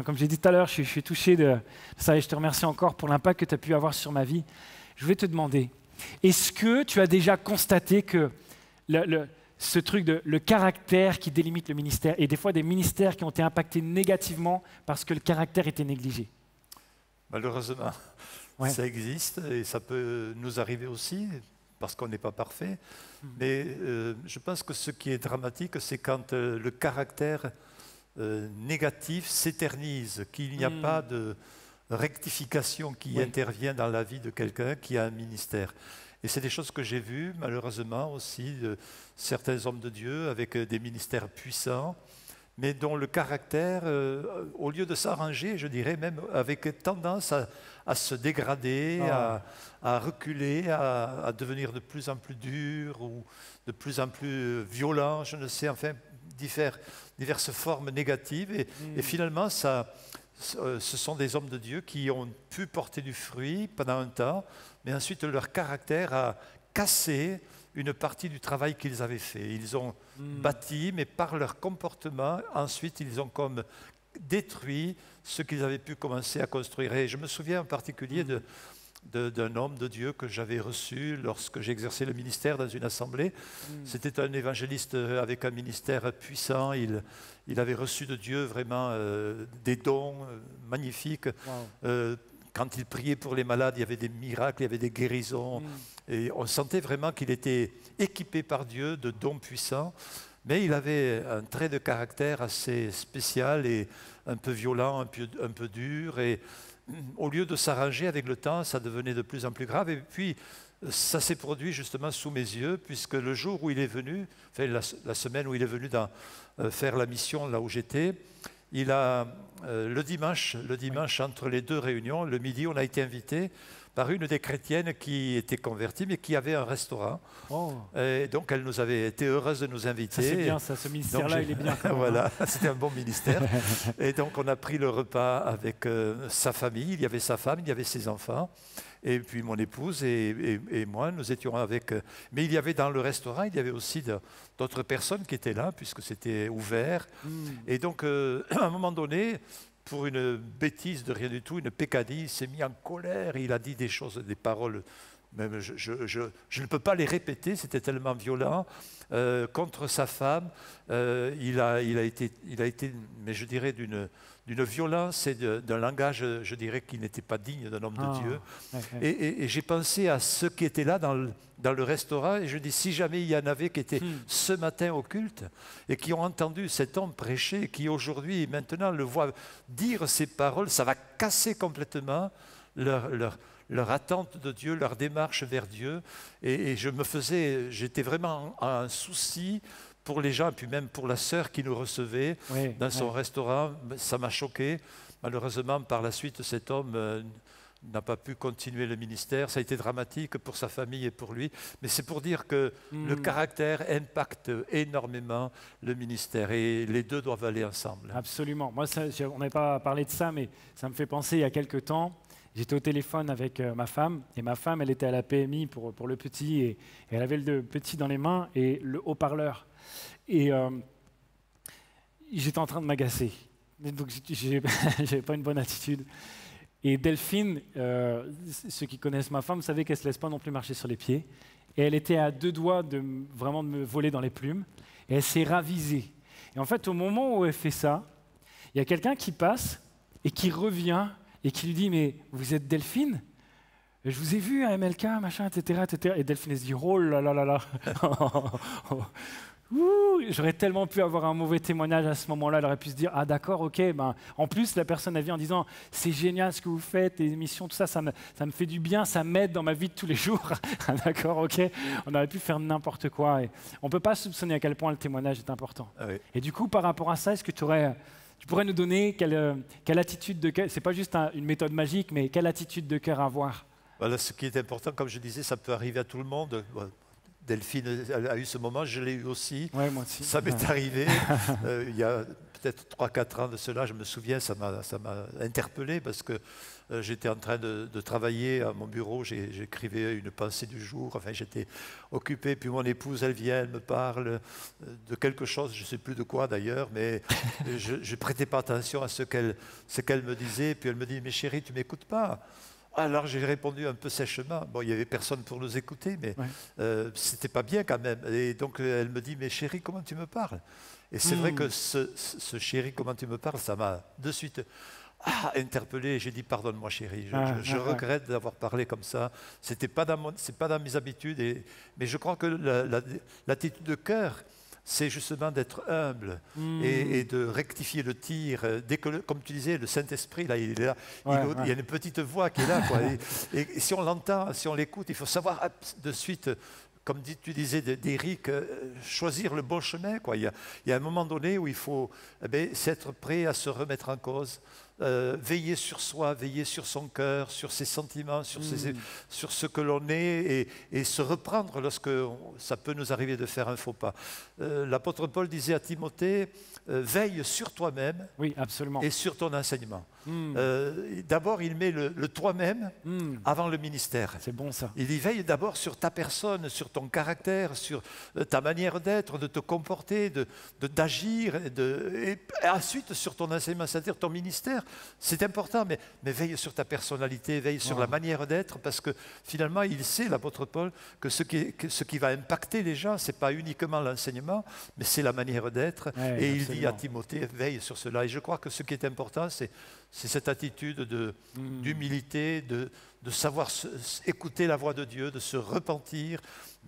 comme j'ai dit tout à l'heure, je suis touché de ça et je te remercie encore pour l'impact que tu as pu avoir sur ma vie. Je voulais te demander, est-ce que tu as déjà constaté que ce truc de le caractère qui délimite le ministère, et des fois des ministères qui ont été impactés négativement parce que le caractère était négligé? Malheureusement, ouais. Ça existe et ça peut nous arriver aussi parce qu'on n'est pas parfait. Mais je pense que ce qui est dramatique, c'est quand le caractère négatif s'éternise, qu'il n'y a pas de rectification qui intervient dans la vie de quelqu'un qui a un ministère. Et c'est des choses que j'ai vues, malheureusement aussi, de certains hommes de Dieu avec des ministères puissants, mais dont le caractère, au lieu de s'arranger, je dirais même, avec tendance à se dégrader, à reculer, à devenir de plus en plus dur ou de plus en plus violent, je ne sais, enfin, diverses formes négatives. Et finalement, ce sont des hommes de Dieu qui ont pu porter du fruit pendant un temps, mais ensuite leur caractère a cassé une partie du travail qu'ils avaient fait. Ils ont bâti, mais par leur comportement, ensuite ils ont comme détruit ce qu'ils avaient pu commencer à construire. Et je me souviens en particulier d'un homme de Dieu que j'avais reçu lorsque j'exerçais le ministère dans une assemblée. C'était un évangéliste avec un ministère puissant. Il avait reçu de Dieu vraiment des dons magnifiques. Wow. Quand il priait pour les malades, il y avait des miracles, il y avait des guérisons. Et on sentait vraiment qu'il était équipé par Dieu de dons puissants. Mais il avait un trait de caractère assez spécial et un peu violent, un peu dur. Et au lieu de s'arranger avec le temps, ça devenait de plus en plus grave. Et puis, ça s'est produit justement sous mes yeux, puisque le jour où il est venu, enfin la semaine où il est venu faire la mission là où j'étais, il a, le dimanche, entre les 2 réunions, le midi, on a été invité par une des chrétiennes qui était convertie, mais qui avait un restaurant. Oh. Et donc, elle nous avait été heureuse de nous inviter. Ça, c'est bien, ça, ce ministère-là, il est bien. Voilà, c'était un bon ministère. Et donc, on a pris le repas avec sa famille. Il y avait sa femme, il y avait ses enfants. Et puis, mon épouse et moi, nous étions avec... mais il y avait dans le restaurant, il y avait aussi d'autres personnes qui étaient là, puisque c'était ouvert. Et donc, à un moment donné... pour une bêtise de rien du tout, une pécadille, il s'est mis en colère, il a dit des choses, des paroles, même je ne peux pas les répéter, c'était tellement violent, contre sa femme. Il a été, mais je dirais, d'une violence et d'un langage, je dirais, qui n'était pas digne d'un homme de Dieu. Et j'ai pensé à ceux qui étaient là dans le restaurant, et je dis, si jamais il y en avait qui étaient ce matin au culte, et qui ont entendu cet homme prêcher, qui aujourd'hui, maintenant, le voient dire ces paroles, ça va casser complètement leur attente de Dieu, leur démarche vers Dieu. Et j'étais vraiment en souci pour les gens, et puis même pour la sœur qui nous recevait dans son restaurant. Ça m'a choqué. Malheureusement, par la suite, cet homme n'a pas pu continuer le ministère. Ça a été dramatique pour sa famille et pour lui. Mais c'est pour dire que le caractère impacte énormément le ministère. Et les deux doivent aller ensemble. Absolument. Moi, on n'avait pas parlé de ça, mais ça me fait penser, il y a quelque temps, j'étais au téléphone avec ma femme, et ma femme, elle était à la PMI pour le petit, et elle avait le petit dans les mains et le haut-parleur. Et j'étais en train de m'agacer. Donc, j'avais pas une bonne attitude. Et Delphine, ceux qui connaissent ma femme, vous savez qu'elle ne se laisse pas non plus marcher sur les pieds. Et elle était à 2 doigts vraiment de me voler dans les plumes. Et elle s'est ravisée. Et en fait, au moment où elle fait ça, il y a quelqu'un qui passe et qui revient et qui lui dit « Mais vous êtes Delphine ? Je vous ai vu à MLK, machin, etc. etc. » Et Delphine elle se dit « Oh là là là là !» J'aurais tellement pu avoir un mauvais témoignage à ce moment-là. Elle aurait pu se dire « Ah d'accord, ok. » En plus, la personne a vient en disant « C'est génial ce que vous faites, les émissions, tout ça, ça me fait du bien, ça m'aide dans ma vie de tous les jours. » Ah d'accord, ok. On aurait pu faire n'importe quoi. Et on ne peut pas soupçonner à quel point le témoignage est important. Ah oui. Et du coup, par rapport à ça, est-ce que tu pourrais nous donner quelle attitude de cœur, c'est pas juste une méthode magique, mais quelle attitude de cœur avoir? Voilà, ce qui est important, comme je disais, ça peut arriver à tout le monde. Delphine a eu ce moment, je l'ai eu aussi. Ouais, moi aussi. Ça m'est arrivé il y a peut-être 3-4 ans de cela, je me souviens, ça m'a interpellé parce que j'étais en train de travailler à mon bureau, j'écrivais une pensée du jour, enfin j'étais occupé, puis mon épouse, elle vient, elle me parle de quelque chose, je ne sais plus de quoi d'ailleurs, mais je ne prêtais pas attention à ce qu'elle me disait, puis elle me dit « Mais chérie, tu ne m'écoutes pas ?» Alors j'ai répondu un peu sèchement. Bon, il n'y avait personne pour nous écouter, mais c'était pas bien quand même. Et donc elle me dit, mais chérie, comment tu me parles? Et c'est vrai que ce chérie, comment tu me parles, ça m'a de suite interpellé. J'ai dit, pardonne-moi chérie, je regrette d'avoir parlé comme ça. C'est pas dans mes habitudes. Mais je crois que l'attitude de cœur, c'est justement d'être humble et de rectifier le tir. Dès que, comme tu disais, le Saint-Esprit, là, il est là. Il y a une petite voix qui est là, quoi. Et si on l'entend, si on l'écoute, il faut savoir de suite, comme tu disais d'Éric, choisir le bon chemin, quoi. Il y a un moment donné où il faut être prêt à se remettre en cause, veiller sur soi, veiller sur son cœur, sur ses sentiments, sur ce que l'on est, et se reprendre lorsque ça peut nous arriver de faire un faux pas. L'apôtre Paul disait à Timothée, veille sur toi-même et sur ton enseignement. D'abord, il met le toi-même avant le ministère. C'est bon ça. Il y veille d'abord sur ta personne, sur ton caractère, sur ta manière d'être, de te comporter, d'agir, et ensuite sur ton enseignement, c'est-à-dire ton ministère. C'est important, mais veille sur ta personnalité, veille sur la manière d'être, parce que finalement, il sait, l'apôtre Paul, que ce qui va impacter les gens, ce n'est pas uniquement l'enseignement, mais c'est la manière d'être. Ouais, et il absolument. dit à Timothée, veille sur cela. Et je crois que ce qui est important, c'est cette attitude d'humilité, de savoir écouter la voix de Dieu, de se repentir,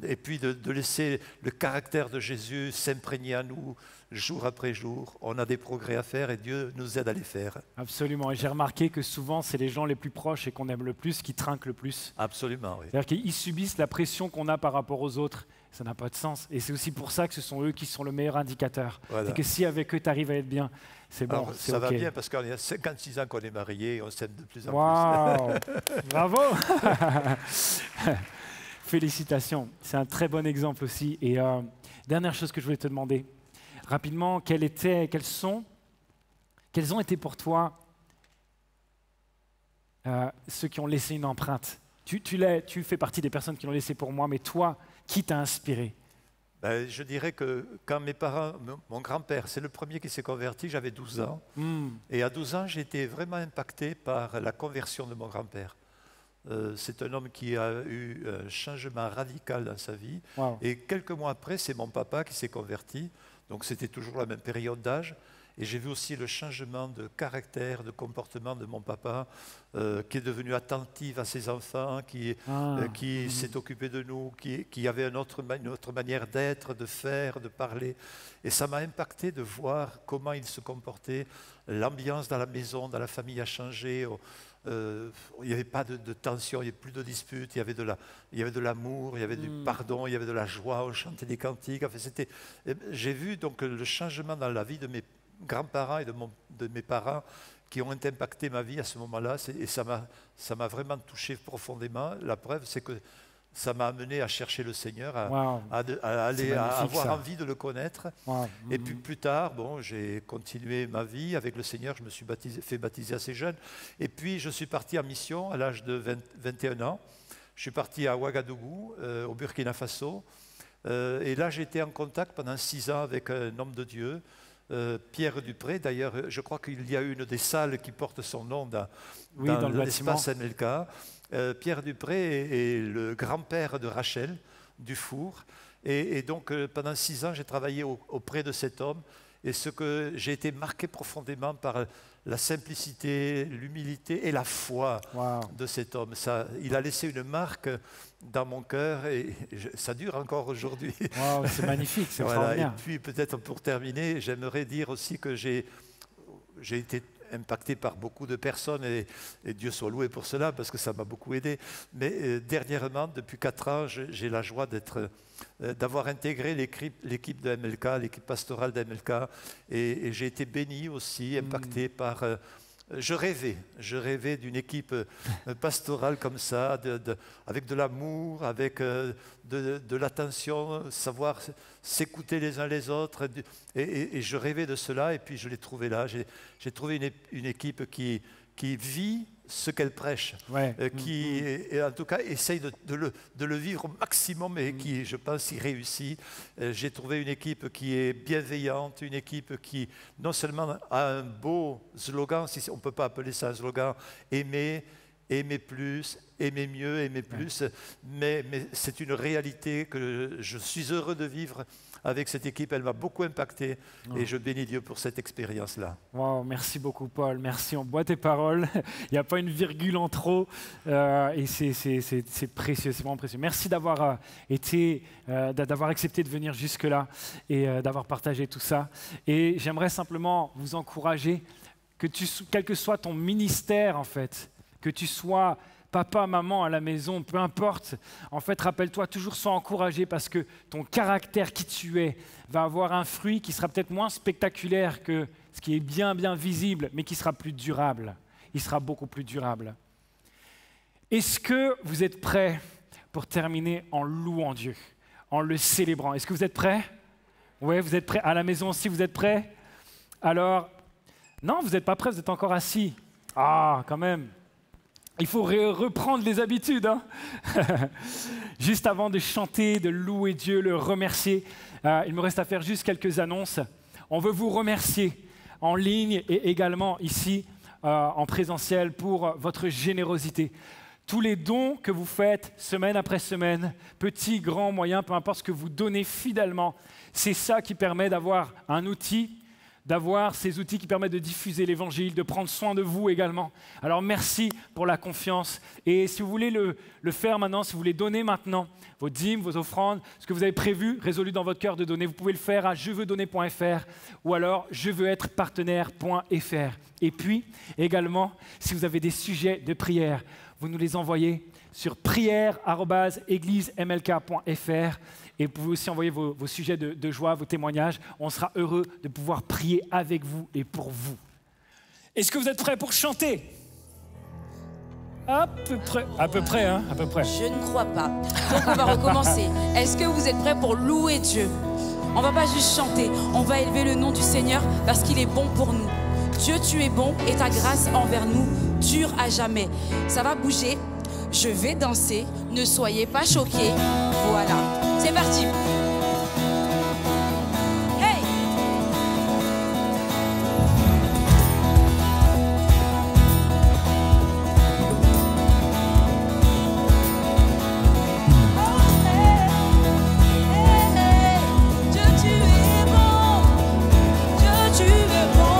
et puis de laisser le caractère de Jésus s'imprégner à nous jour après jour. On a des progrès à faire et Dieu nous aide à les faire. Absolument. Et j'ai remarqué que souvent, c'est les gens les plus proches et qu'on aime le plus qui trinquent le plus. Absolument, oui. C'est-à-dire qu'ils subissent la pression qu'on a par rapport aux autres. Ça n'a pas de sens. Et c'est aussi pour ça que ce sont eux qui sont le meilleur indicateur. Voilà. C'est que si avec eux, tu arrives à être bien, c'est bon, Alors, c'est ça OK. va bien parce qu'on a 56 ans qu'on est mariés et on s'aime de plus en Waouh. Bravo. Félicitations. C'est un très bon exemple aussi. Et dernière chose que je voulais te demander, rapidement, quels ont été pour toi ceux qui ont laissé une empreinte? Tu fais partie des personnes qui l'ont laissé pour moi, mais toi, qui t'a inspiré? Ben, je dirais que quand mes parents, mon grand-père, c'est le premier qui s'est converti, j'avais 12 ans. Et à 12 ans, j'ai été vraiment impacté par la conversion de mon grand-père. C'est un homme qui a eu un changement radical dans sa vie. Wow. Et quelques mois après, c'est mon papa qui s'est converti. Donc c'était toujours la même période d'âge. Et j'ai vu aussi le changement de caractère, de comportement de mon papa, qui est devenu attentif à ses enfants, qui s'est occupé de nous, qui avait une autre manière d'être, de faire, de parler. Et ça m'a impacté de voir comment il se comportait. L'ambiance dans la maison, dans la famille a changé. Il n'y avait pas de tension, il n'y avait plus de disputes, il y avait de l'amour, il y avait du pardon, il y avait de la joie, on chantait des cantiques. Enfin, j'ai vu donc le changement dans la vie de mes grands-parents et de mes parents qui ont impacté ma vie à ce moment-là. Et ça m'a vraiment touché profondément. La preuve, c'est que ça m'a amené à chercher le Seigneur, à avoir envie de le connaître. Wow. Et puis plus tard, j'ai continué ma vie avec le Seigneur. Je me suis fait baptiser assez jeune. Et puis je suis parti en mission à l'âge de 21 ans. Je suis parti à Ouagadougou, au Burkina Faso. Et là, j'ai été en contact pendant 6 ans avec un homme de Dieu, Pierre Dupré. D'ailleurs, je crois qu'il y a une des salles qui porte son nom dans l'espace MLK. Pierre Dupré est le grand-père de Rachel Dufour. Et donc, pendant 6 ans, j'ai travaillé auprès de cet homme. Et j'ai été marqué profondément par la simplicité, l'humilité et la foi de cet homme. Il a laissé une marque dans mon cœur et ça dure encore aujourd'hui. Wow, c'est magnifique, c'est extraordinaire. Et puis peut-être pour terminer, j'aimerais dire aussi que j'ai été impacté par beaucoup de personnes et Dieu soit loué pour cela parce que ça m'a beaucoup aidé. Mais dernièrement, depuis 4 ans, j'ai la joie d'avoir intégré l'équipe de MLK, l'équipe pastorale de MLK, et j'ai été béni aussi, impacté par... Je rêvais d'une équipe pastorale comme ça, avec de l'amour, avec de l'attention, savoir s'écouter les uns les autres. Et je rêvais de cela, et puis je l'ai trouvé là. J'ai trouvé une équipe qui vit ce qu'elle prêche, qui en tout cas essaye de le vivre au maximum et qui, je pense, y réussit. J'ai trouvé une équipe qui est bienveillante, une équipe qui non seulement a un beau slogan, si on ne peut pas appeler ça un slogan, aimer plus, aimer mieux, aimer plus, mais c'est une réalité que je suis heureux de vivre avec cette équipe. Elle m'a beaucoup impacté et je bénis Dieu pour cette expérience-là. Wow, merci beaucoup Paul, merci, on boit tes paroles, il n'y a pas une virgule en trop et c'est précieux, c'est vraiment précieux. Merci d'avoir accepté de venir jusque-là et d'avoir partagé tout ça. Et j'aimerais simplement vous encourager, quel que soit ton ministère en fait, que tu sois papa, maman à la maison, peu importe, en fait, rappelle-toi, toujours sois encouragé parce que ton caractère qui tu es va avoir un fruit qui sera peut-être moins spectaculaire que ce qui est bien visible, mais qui sera plus durable. Il sera beaucoup plus durable. Est-ce que vous êtes prêts pour terminer en louant Dieu, en le célébrant? Est-ce que vous êtes prêts? Oui, vous êtes prêts? À la maison aussi, vous êtes prêts? Alors, non, vous n'êtes pas prêts, vous êtes encore assis. Ah, quand même. Il faut reprendre les habitudes. Hein. Juste avant de chanter, de louer Dieu, le remercier, il me reste à faire juste quelques annonces. On veut vous remercier en ligne et également ici en présentiel pour votre générosité. Tous les dons que vous faites semaine après semaine, petits, grands, moyens, peu importe ce que vous donnez fidèlement, c'est ça qui permet d'avoir un outil, d'avoir ces outils qui permettent de diffuser l'Évangile, de prendre soin de vous également. Alors merci pour la confiance. Et si vous voulez le faire maintenant, si vous voulez donner maintenant vos dîmes, vos offrandes, ce que vous avez prévu, résolu dans votre cœur de donner, vous pouvez le faire à jeveudonner.fr ou alors jeveuxêtre-partenaire.fr. Et puis également, si vous avez des sujets de prière, vous nous les envoyez sur prière@églisemlk.fr. Et vous pouvez aussi envoyer vos sujets de joie, vos témoignages. On sera heureux de pouvoir prier avec vous et pour vous. Est-ce que vous êtes prêts pour chanter? À peu près, hein, à peu près. Je ne crois pas. Donc on va recommencer. Est-ce que vous êtes prêts pour louer Dieu? On va pas juste chanter, on va élever le nom du Seigneur parce qu'il est bon pour nous. Dieu, tu es bon et ta grâce envers nous dure à jamais. Ça va bouger, je vais danser, ne soyez pas choqués. Voilà, c'est parti. Hey! Dieu, tu es bon. Dieu, tu es bon.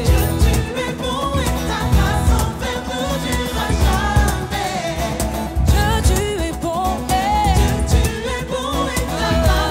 Dieu, tu es bon et ta grâce envers nous dure à jamais. Dieu, tu es bon. Dieu, tu es bon et ta grâce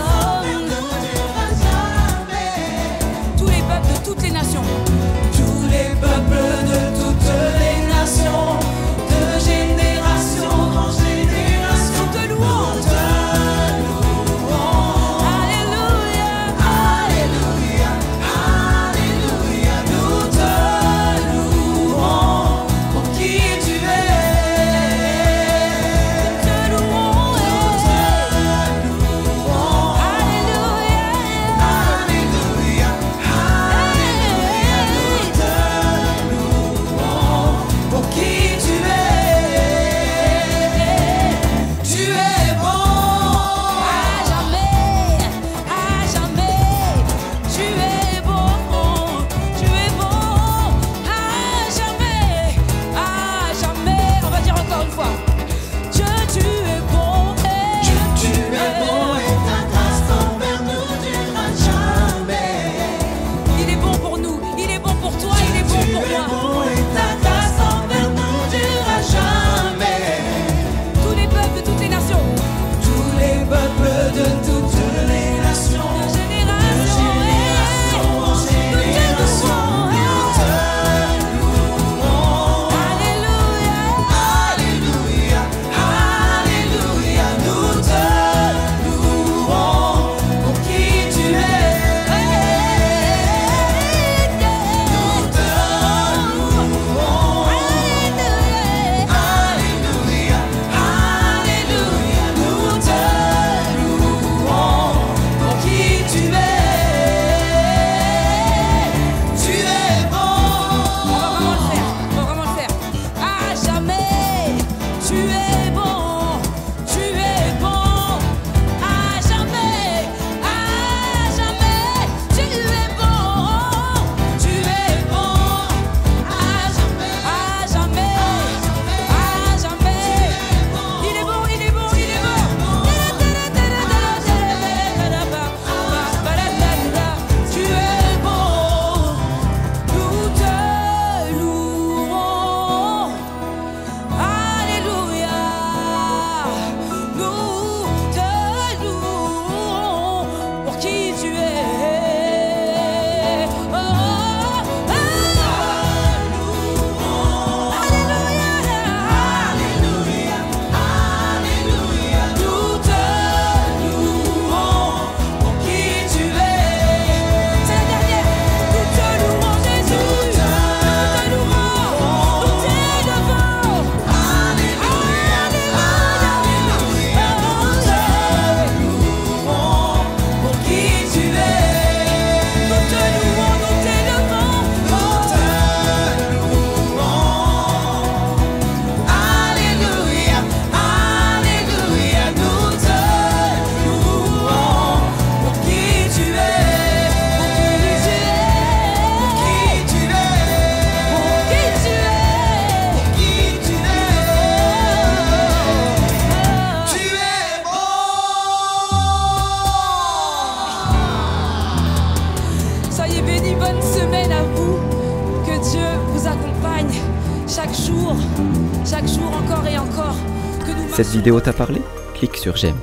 Cette vidéo t'a parlé? Clique sur j'aime.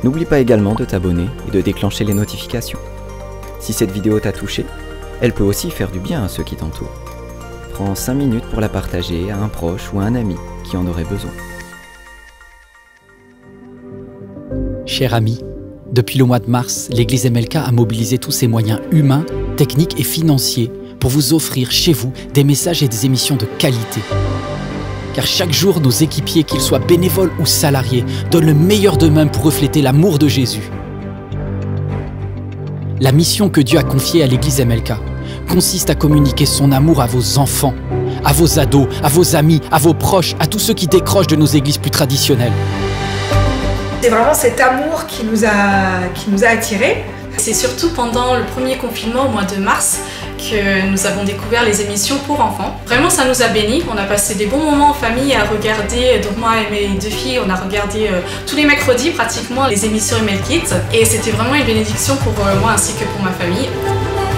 N'oublie pas également de t'abonner et de déclencher les notifications. Si cette vidéo t'a touché, elle peut aussi faire du bien à ceux qui t'entourent. Prends 5 minutes pour la partager à un proche ou à un ami qui en aurait besoin. Chers amis, depuis le mois de mars, l'Église MLK a mobilisé tous ses moyens humains, techniques et financiers pour vous offrir chez vous des messages et des émissions de qualité. Car chaque jour, nos équipiers, qu'ils soient bénévoles ou salariés, donnent le meilleur d'eux-mêmes pour refléter l'amour de Jésus. La mission que Dieu a confiée à l'Église MLK consiste à communiquer son amour à vos enfants, à vos ados, à vos amis, à vos proches, à tous ceux qui décrochent de nos églises plus traditionnelles. C'est vraiment cet amour qui nous a attirés. C'est surtout pendant le premier confinement au mois de mars que nous avons découvert les émissions pour enfants. Vraiment, ça nous a bénis. On a passé des bons moments en famille à regarder. Donc moi et mes deux filles, on a regardé tous les mercredis pratiquement les émissions ML Kids. Et c'était vraiment une bénédiction pour moi ainsi que pour ma famille.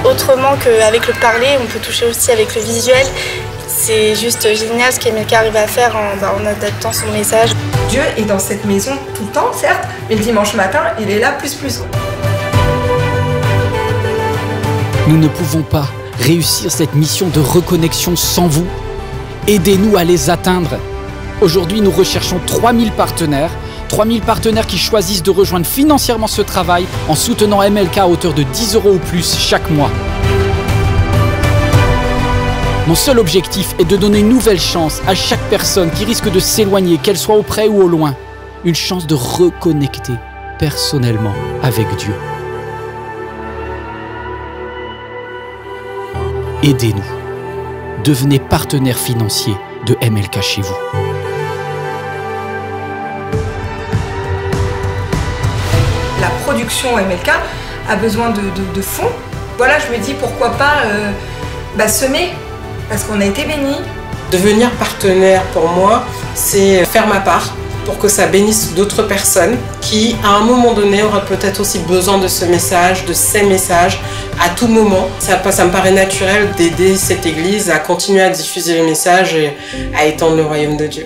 Autrement qu'avec le parler, on peut toucher aussi avec le visuel. C'est juste génial ce qu'MLK arrive à faire en adaptant son message. Dieu est dans cette maison tout le temps, certes, mais le dimanche matin, il est là plus. Nous ne pouvons pas réussir cette mission de reconnexion sans vous. Aidez-nous à les atteindre. Aujourd'hui, nous recherchons 3000 partenaires. 3000 partenaires qui choisissent de rejoindre financièrement ce travail en soutenant MLK à hauteur de 10 € ou plus chaque mois. Mon seul objectif est de donner une nouvelle chance à chaque personne qui risque de s'éloigner, qu'elle soit auprès ou au loin. Une chance de reconnecter personnellement avec Dieu. Aidez-nous. Devenez partenaire financier de MLK chez vous. La production MLK a besoin de fonds. Voilà, je me dis pourquoi pas semer, parce qu'on a été bénis. Devenir partenaire pour moi, c'est faire ma part pour que ça bénisse d'autres personnes qui, à un moment donné, auraient peut-être aussi besoin de ce message, de ces messages, à tout moment. Ça me paraît naturel d'aider cette église à continuer à diffuser le message et à étendre le royaume de Dieu.